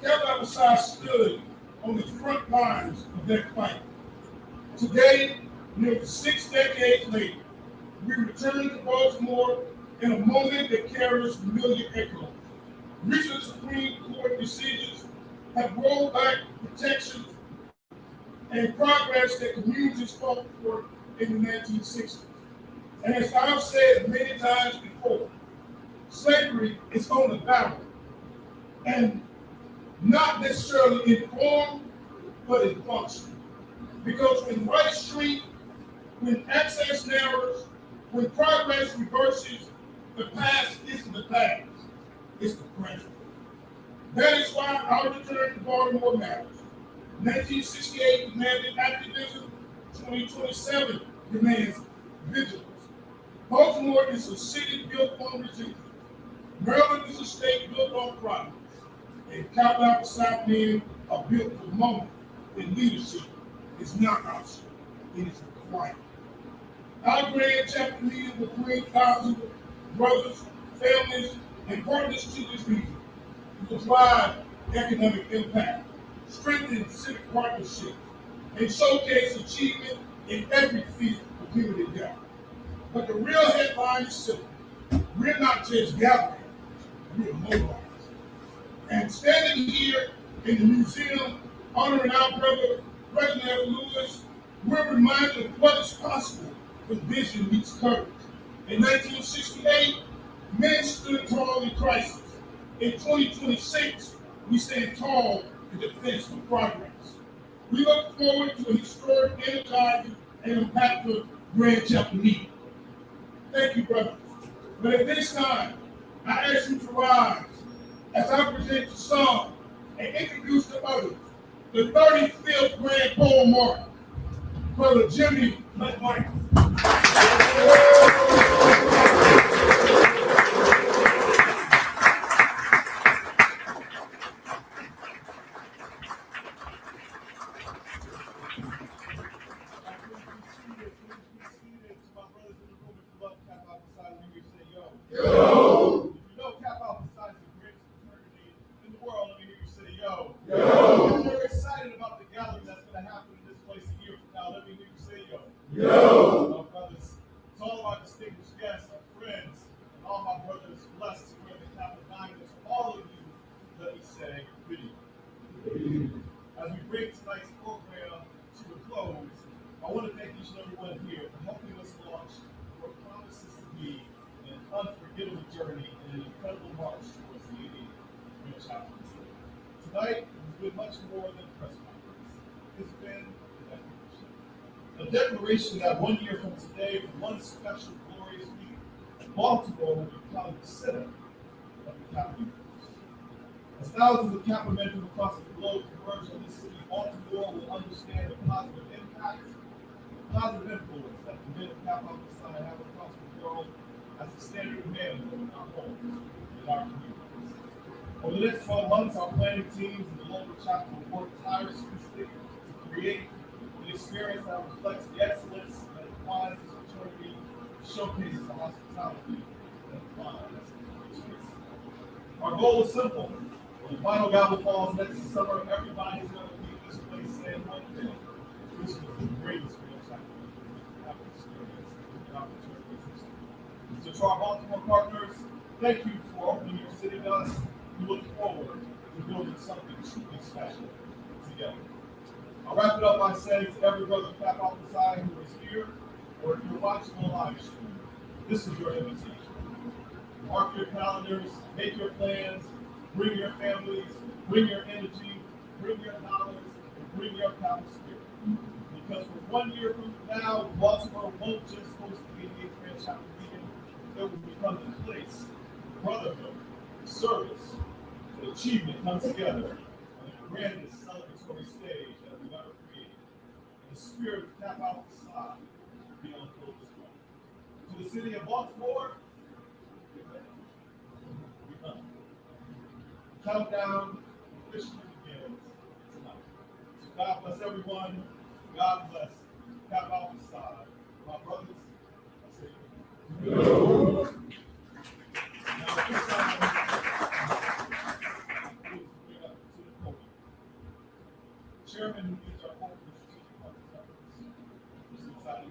Kappa Psi stood on the front lines of that fight. Today, nearly 6 decades later, we return to Baltimore in a moment that carries familiar echoes. Recent Supreme Court decisions have rolled back protections and progress that communities fought for in the 1960s. And as I've said many times before, slavery is on the ballot, and not necessarily in form, but in function. Because when rights shrink, when access narrows, when progress reverses, the past isn't the past, it's the present. That is why our return to Baltimore matters. 1968 demanded activism, 2027 demands vigilance. Baltimore is a city built on resilience. Maryland is a state built on progress. And Kappa Psi men are built for the moment when leadership is not optional, it is required. Our grand chapter meeting will bring thousands of brothers, families, and partners to this region to drive economic impact, strengthen civic partnerships, and showcase achievement in every field of community development. But the real headline is simple. We're not just gathering, we're mobilizing. And standing here in the museum, honoring our brother, Reginald Lewis, we're reminded of what is possible when vision meets courage. In 1968, men stood tall in crisis. In 2026, we stand tall in defense of progress. We look forward to a historic, energizing, and impactful Grand Chapter meeting. Thank you, brothers. But at this time, I ask you to rise as I present to some and introduce to others the 35th Grand Pole March, Brother Jimmy McMichael. As we bring tonight's program to a close, I want to thank each and every one here for helping us launch what promises to be an unforgettable journey and an incredible march towards the 80th Grand Chapter. Tonight has been much more than a press conference. It's been a declaration that 1 year from today, for one special glorious week, Baltimore will become the center of the capital. As thousands of Kappa men from across the globe converge on this city, Baltimore will understand the positive impact, the positive influence that the men of Kappa Psi have across the world as a standard of man in our homes and our communities. Over the next 12 months, our planning teams and the local chapter will work tirelessly to create an experience that reflects the excellence that defines this fraternity, showcases the hospitality that defines this space. Our goal is simple. When the final gavel falls next summer, everybody's going to leave this place saying one thing. This was the greatest Grand Chapter I've experienced in our fraternity history. So to our Baltimore partners, thank you for opening your city to us. We look forward to building something truly special together. I'll wrap it up by saying to every brother Kappa Psi who is here, or if you're watching on live stream, this is your invitation. Mark your calendars, make your plans, bring your families, bring your energy, bring your knowledge, and bring your Kappa spirit. Because for 1 year from now, Baltimore won't just host the 88th Grand Chapter meeting, it will become the place where brotherhood, service, and achievement come together on the grandest celebratory stage that we've ever created. And the spirit of Kappa Psi be on full display. To the city of Baltimore, we come. countdown officially begins tonight. So God bless everyone. God bless Cap Alpha Psi. My brothers, I say no. Now, at this time, please bring up to the podium. Chairman who is our hope of the strategic partners, Mr. Sadi.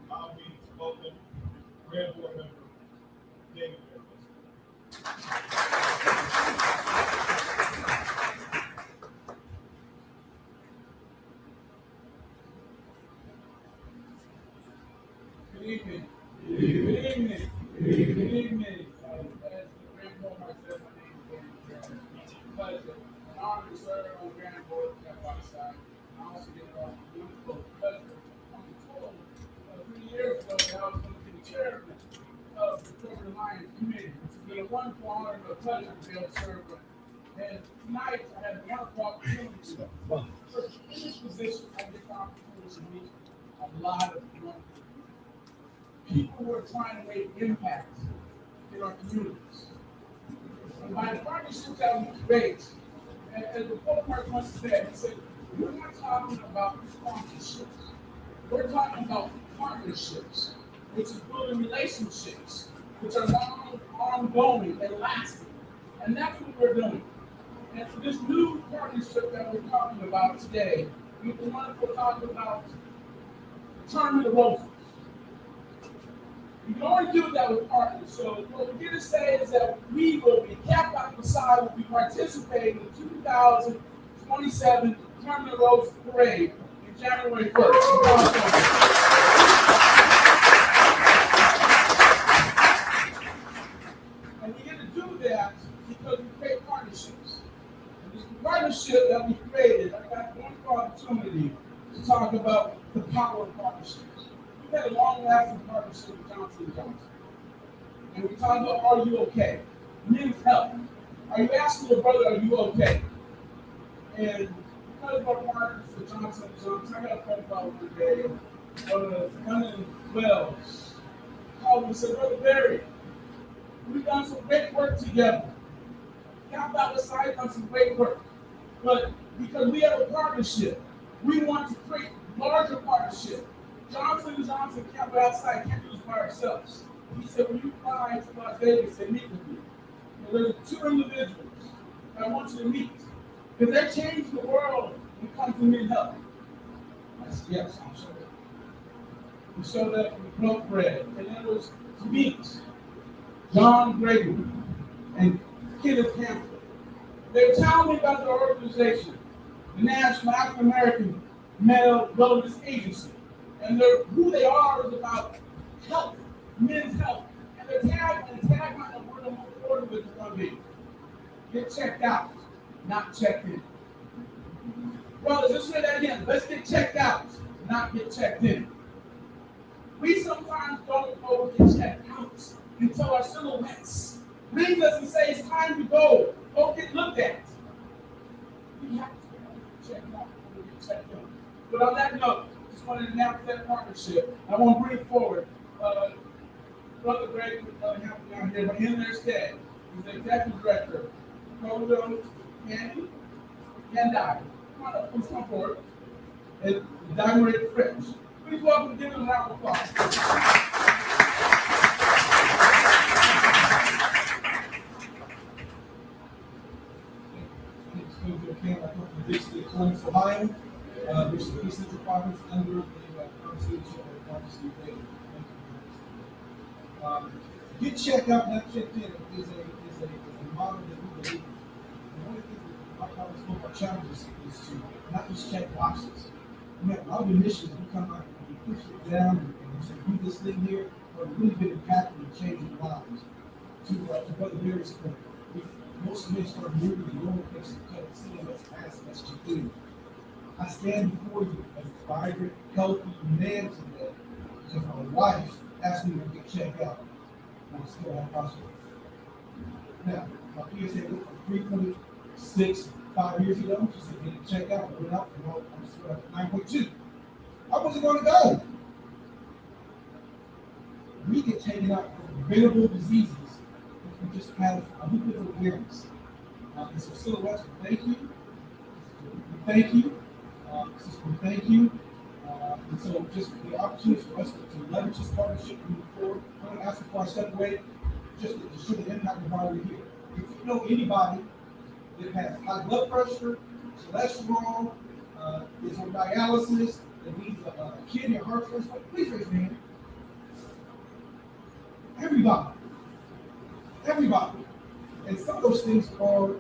Allow me to welcome Grand Board Member David Harris. Good evening. Good evening. Good evening. As the Grand Board Member said, my name is David Harris. It's a pleasure. An honor to serve on the Grand Board of Cap Alpha Psi. I also get a wonderful pleasure. I'm told 3 years ago that I was going to be the chairman of the Corporate Alliance Committee. It's been a wonderful honor and a pleasure to be able to serve them. And tonight I had a wonderful opportunity to in this position. I get the opportunity to meet a lot of wonderful people who are trying to make impact in our communities. And by the partnerships that we create, as the Pope once said, he said, we're not talking about sponsorships. We're talking about partnerships, which is building relationships, which are long, ongoing and lasting. And that's what we're doing. And for this new partnership that we're talking about today, we want to talk about the Tournament of Roses. You can only do that with partners. So what we're going to say is that we will be, Cap Alpha Psi will be participating in the 2027 Tournament of Roses Parade in January 1st. And we're going to do that because we create partnerships. And this partnership that we created, I got one opportunity to talk about the power of partnerships. We've had a long-lasting partnership with Johnson & Johnson. And we talk about, are you okay? Men's health. Are you asking your brother, are you okay? And because of our partners with Johnson & Johnson, I got a phone call one day, Brother Wells called me and said, Brother Barry, we've done some great work together. Cap Alpha Psi has done some great work. But because we have a partnership, we want to create larger partnership. Johnson & Johnson, Cap Alpha Psi can't do this by ourselves. He said, when you fly to Las Vegas and meet with me, there's 2 individuals I want you to meet. Because they changed the world when it comes to mental health. I said, yes, I'm sure. We showed up with milk bread. And then it was to meet John Gregory and Kenneth Campbell. They were telling me about their organization, the National African American Mental Wellness Agency. And who they are is about health, men's health. And their tagline of where the most important is going to be. Get checked out, not checked in. Brothers, let's say that again. Let's get checked out, not get checked in. We sometimes don't go get checked out until our silhouettes ring us and say it's time to go. Go get looked at. We have to get checked out before we get checked in. But on that note, just wanted to announce that partnership. I want to bring forward Brother Greg, Brother Hampton down here, but in their stead, he's the executive director, Provo, Candy, and I. Come on up, please come forward. And Diamond French. Please welcome, give them a round of applause. District of Columbus, Ohio, which is the East Central Province under the Constitution of the Constitution of the Get checked out, not checked in is a model that we believe in. And one of the things that my colleagues spoke about challenges is to not just check boxes. We have a lot of missions we come out and we push it down and we say, do this thing here, but really been impactful and changing lives. To Brother Barry's point, most men start moving in normal places to cut and see what's past that's to do. I stand before you as a vibrant, healthy man today because my wife asked me to get checked out. And I'm still on hospital. Now, my PSA went from 3.6 5 years ago. She said, get checked out. I went up and I'm still at 9.2. I wasn't going to go. We get taken out for preventable diseases if we just have a little bit of awareness. And so Silhouettes, thank you. Thank you. Sister, thank you. And so just the opportunity for us to leverage this partnership and move forward. I'm going to ask before I step away, just to show the impact of why we're here. If you know anybody that has high blood pressure, cholesterol, is on dialysis, that needs a kidney or heart transplant, please raise your hand. Everybody. Everybody. And some of those things are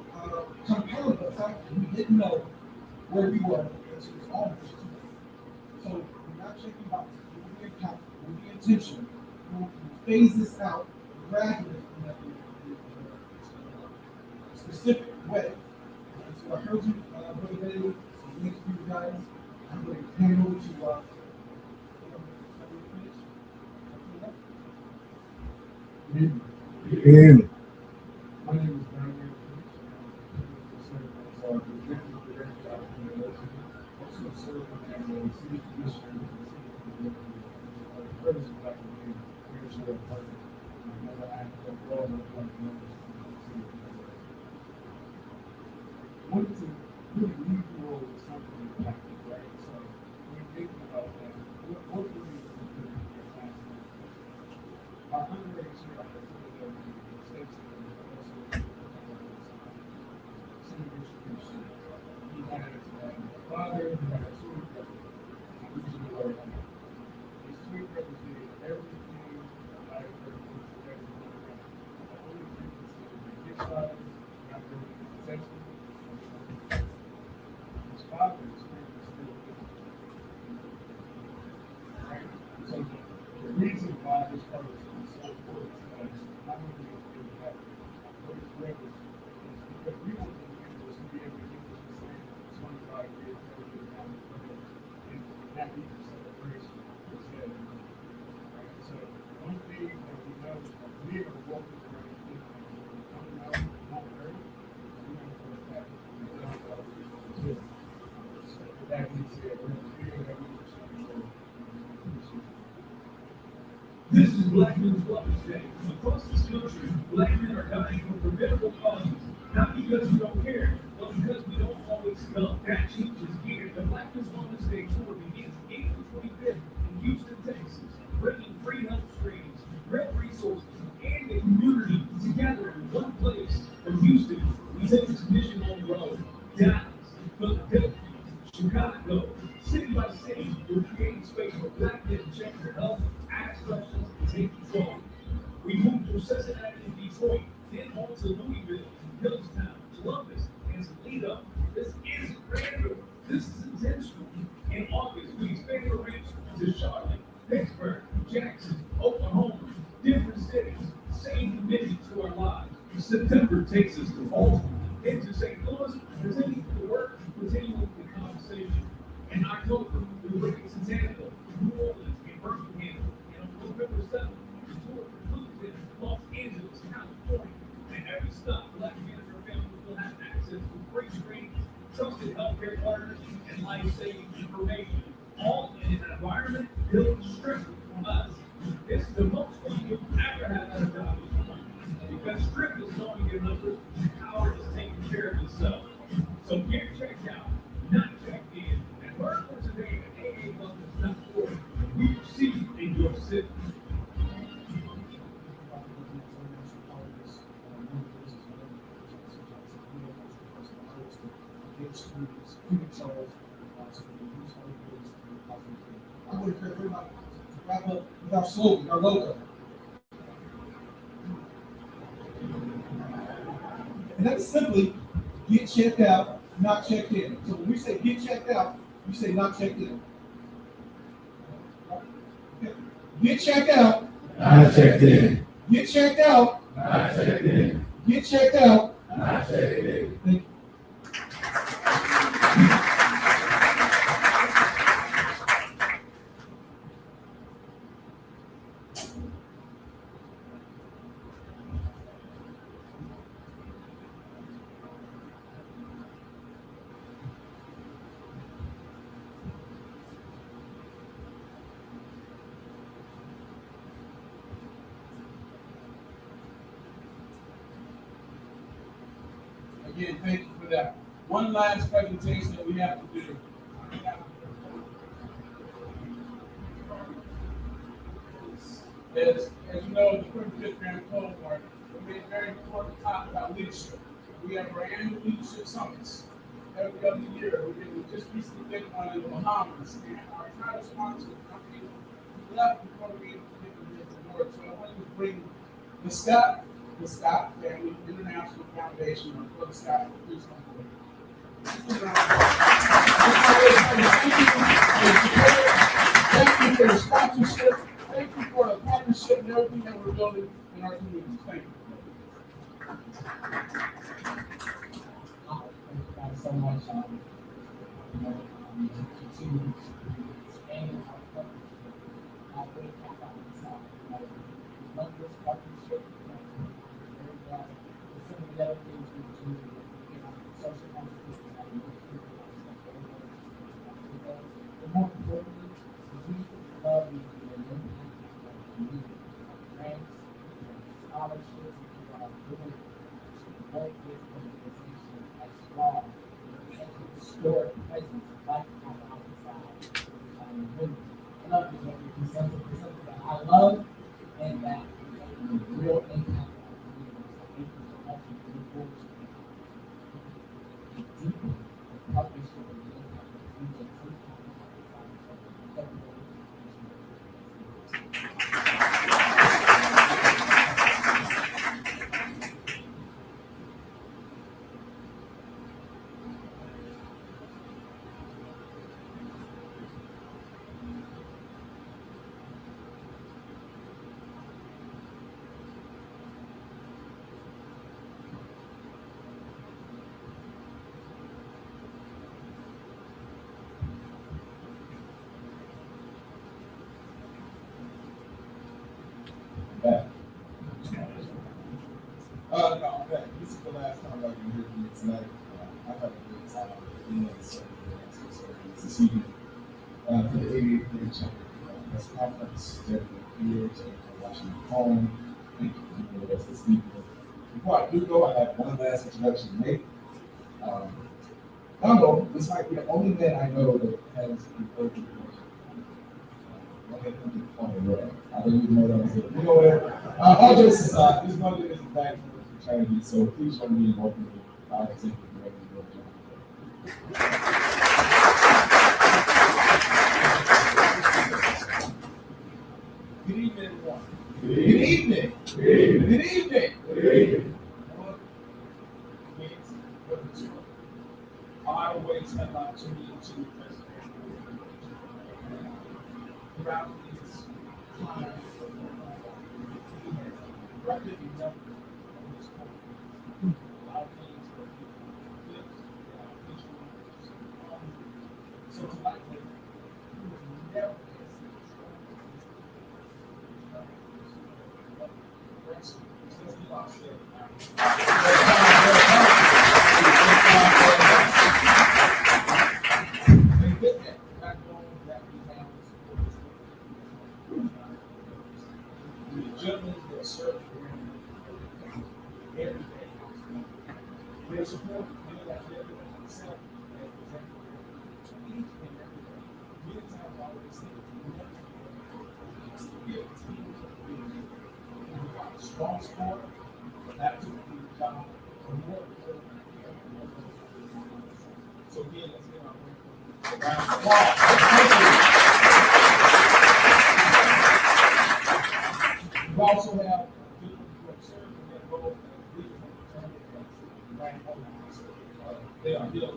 compounded by the fact that we didn't know where we were until it was almost too late. So we're not checking boxes, we're being accountable, we're being intentional. We'll phase this out gradually in a specific way. And so I heard you, Brother Bailey, thank you guys. I'm going to hand over to My name is Brandon. Also serve as a city commissioner. President of the another act of law and wanted to really leave you all with something impactful, right? So when you're thinking about that, what do you do in your class? Our underage here, our states, he had a father, he had a twin brother. His twin brother did everything like the only difference is his father got very successful. His father's strength is still good. Right? So the reason why this part is so important to us, not only is it happening, but his brothers, is because we want the individuals to be able to get this the same 25 years, 30 years down the road, and not be the celebration instead. Right? So one thing that we know is that we are walking around coming out not early, we know for a fact that we don't know what to do. So with that being said, we're going to feel that we can change. This is Black Men's Wellness Day. Across this country, Black men are dying from preventable causes, not because we don't care, but because we don't always come. That changes here. The Black Men's Wellness Day tour begins April 25th in Houston, Texas, bringing free health screenings, great resources, and the community together in one place. From Houston, we take this mission on the road. Dallas, Philadelphia, Chicago, city by city, we're creating space for Black men to check their health, ask questions, and take control. We moved through Cincinnati and Detroit, then on to Louisville, Hillstown, Columbus, and Toledo. This is random. This is intentional. In August, we expanded our reach to Charlotte, Pittsburgh, Jackson, Oklahoma, different cities, same commitment to our lives. September takes us to Baltimore, into St. Louis, continuing the work, continuing the conversation. In October, we were in Tampa, New Orleans, and Birmingham. And on November 7th, the tour concludes in Los Angeles, California. And every stop, Black men and their families will have access to free screenings, trusted healthcare partners, and life-saving information, all in an environment built strictly from us. This is the most fun you'll ever have at a job. Because strictly is knowing your numbers, power is taking care of itself. So get checked out, not checked in, and learn more today at AAWellness.org. We will see you in your city. I'm going to encourage everybody to wrap up with our slogan, our logo. And that's simply get checked out, not checked in. So when we say get checked out, we say not checked in. Get checked out, Not checked in. get checked out, Not checked in. get checked out. Not checked in. Thank you. Again, thank you for that. One last presentation that we have to do. As you know, the 45th Grand Cohort, we made a very important topic about leadership. We have our annual leadership summits every other year. We just recently did one in the Bahamas, and our title sponsor, the company, left before we did the award. So I wanted to bring the Scott Family International Foundation, or the Scott, please come forward. Thank you for the sponsorship. Thank you for the partnership and everything that we're building in our communities. Thank you. Thank you guys so much. Continue expanding our partnership. I really can't find this out. Love this partnership. Very glad for some of the other things we do. Social contribution. But more importantly, we love you. Grants, scholarships, to our good, to work with organizations as strong, and to restore presence like on the outside. I love you, it's something that I love and that is a real impact on communities. Thank you so much and look forward to deepen the partnership and the impact of the future. No, okay. This is the last time I can hear from you tonight. I've had a great time being in the service this evening for the 88th Grand Press Conference. To everyone here, to everyone watching at home, thank you for being with us this evening. Before I do go, I have one last introduction to make. Gumbo, this might be the only man I know that has an open I don't even know what I was saying. You know what? All jokes aside, this Monday is a back for fraternity, so please join me in welcoming our executive director, John. Good evening, everyone. Good evening. Good evening. Good evening. Good evening. I always have an opportunity to throughout these times, record enough of this point. A lot of things that we fix, so tonight, we never gentlemen that serve every day. Their support, like myself, as executive, each and every day. Many times I always say, strong support, that's what we job. So again, let's give our round of applause. We also have people who have served in that role as leaders of the Grand Cohort. They are here.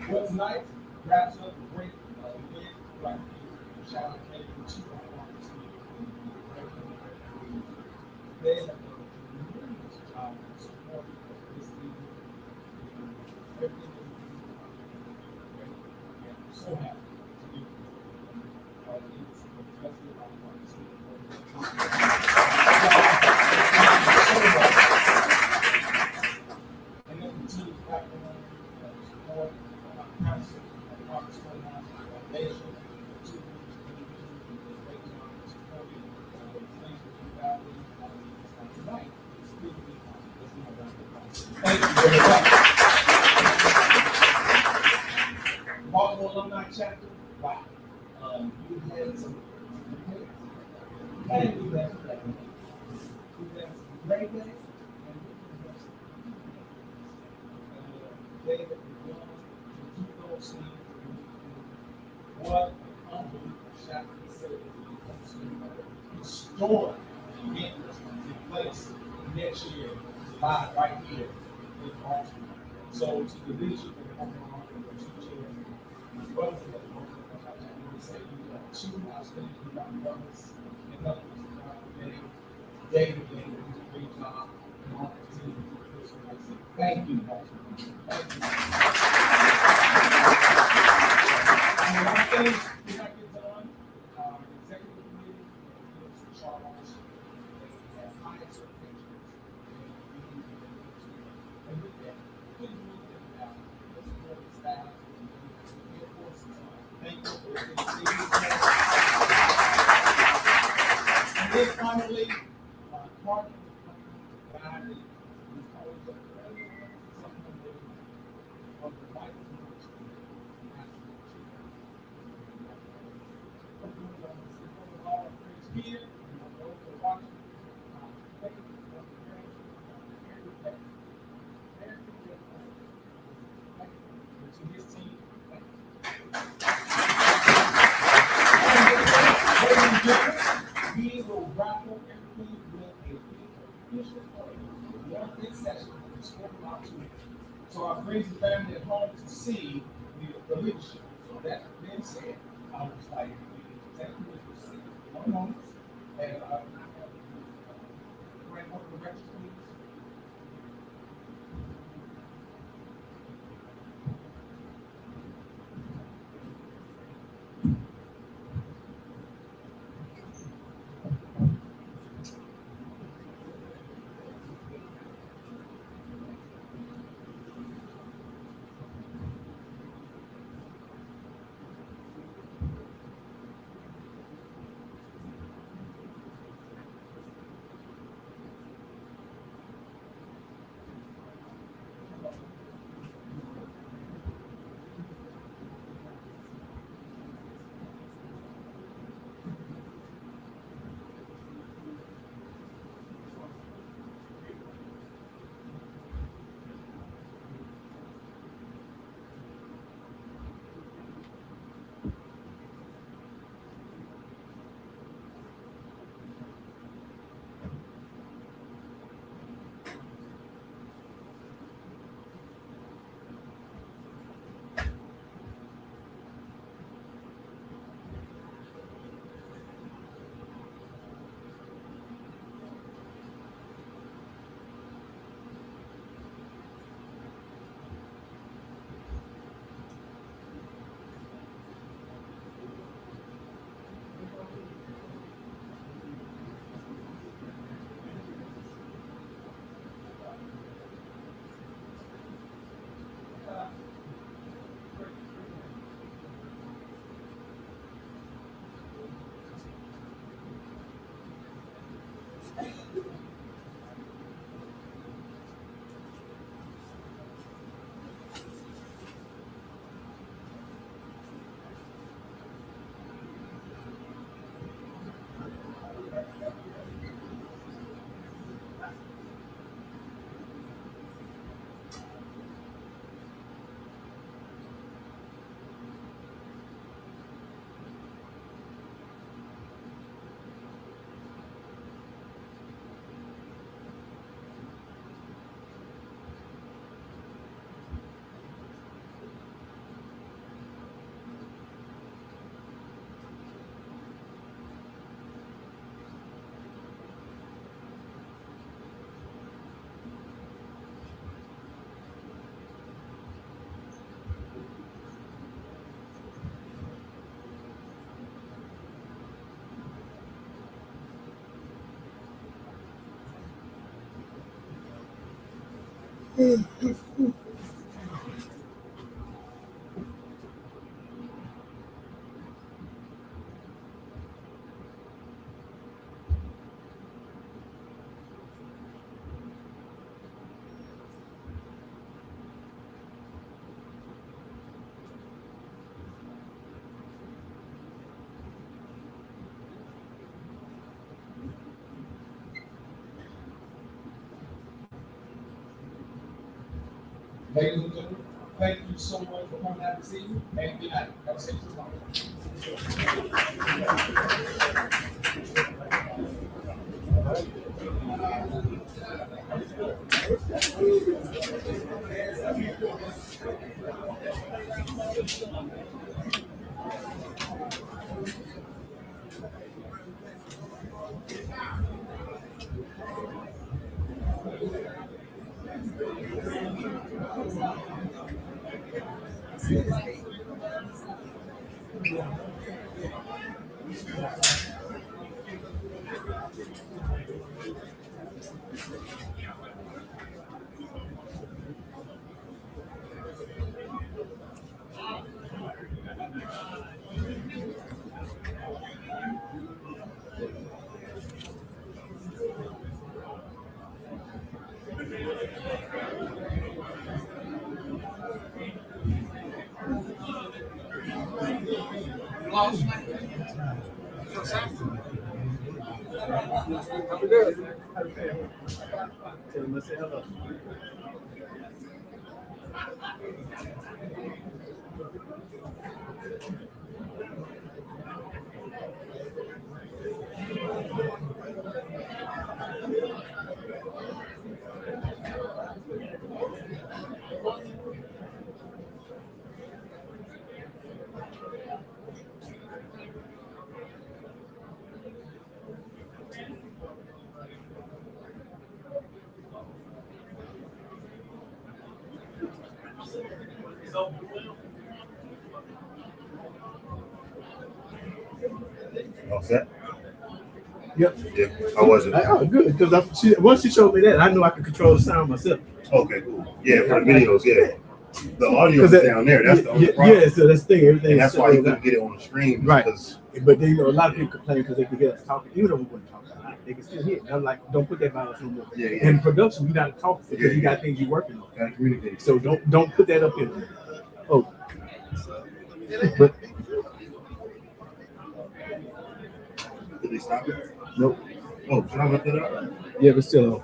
Well, tonight wraps up a great event. Like shout out to the chief they have done a tremendous job of supporting this team. Everything is so happy to be and then continue back on support council and We had some, and we had some great days, and we had some day that we won to do those things. What an unbelievable shot to say that restore interest in place next year, live right here in Baltimore. So to the leadership of the Oklahoma and the two chairs, my brothers and I say you are two outstanding young brothers and others. David, you did a great job. And all the team, I say thank you, Baltimore. Thank you. And one thing we might get done, executive committee, Charles, they have high expectations. And with that, please move them out. Let's support the staff. Thank you for the and then finally, part of the guy that we call it the something of the life of the all our friends here, and those that are watching, thank you for the parents, everything. To his team, thank you. We will wrap up everything with a official one big session for spoken out to it. So our friends and family at home to see the leadership. So that being said, I was like, thank you for seeing one moment. And grant one directions, please. Ladies and gentlemen, thank you so much for coming out this evening, and good night. Have a safe night. All set? Yep. Yeah. How was it? Oh, good. Because once she showed me that, I knew I could control the sound myself. Okay, cool. Yeah, for the videos, yeah. The audio is down there. That's the only problem. Yeah, so that's the thing. Everything. And that's why you couldn't get it on the screen. Right. Because, but then, a lot of people complain because they can hear us talking, even though we wouldn't talk a lot, they can still hear it. I'm like, don't put that violence no more. Yeah, yeah. In production, you got to talk because Yeah, you got things you're working on. gotta communicate. So don't put that up in there. Oh, but Did they stop it? nope. Oh, should I let that up? Yeah, but still.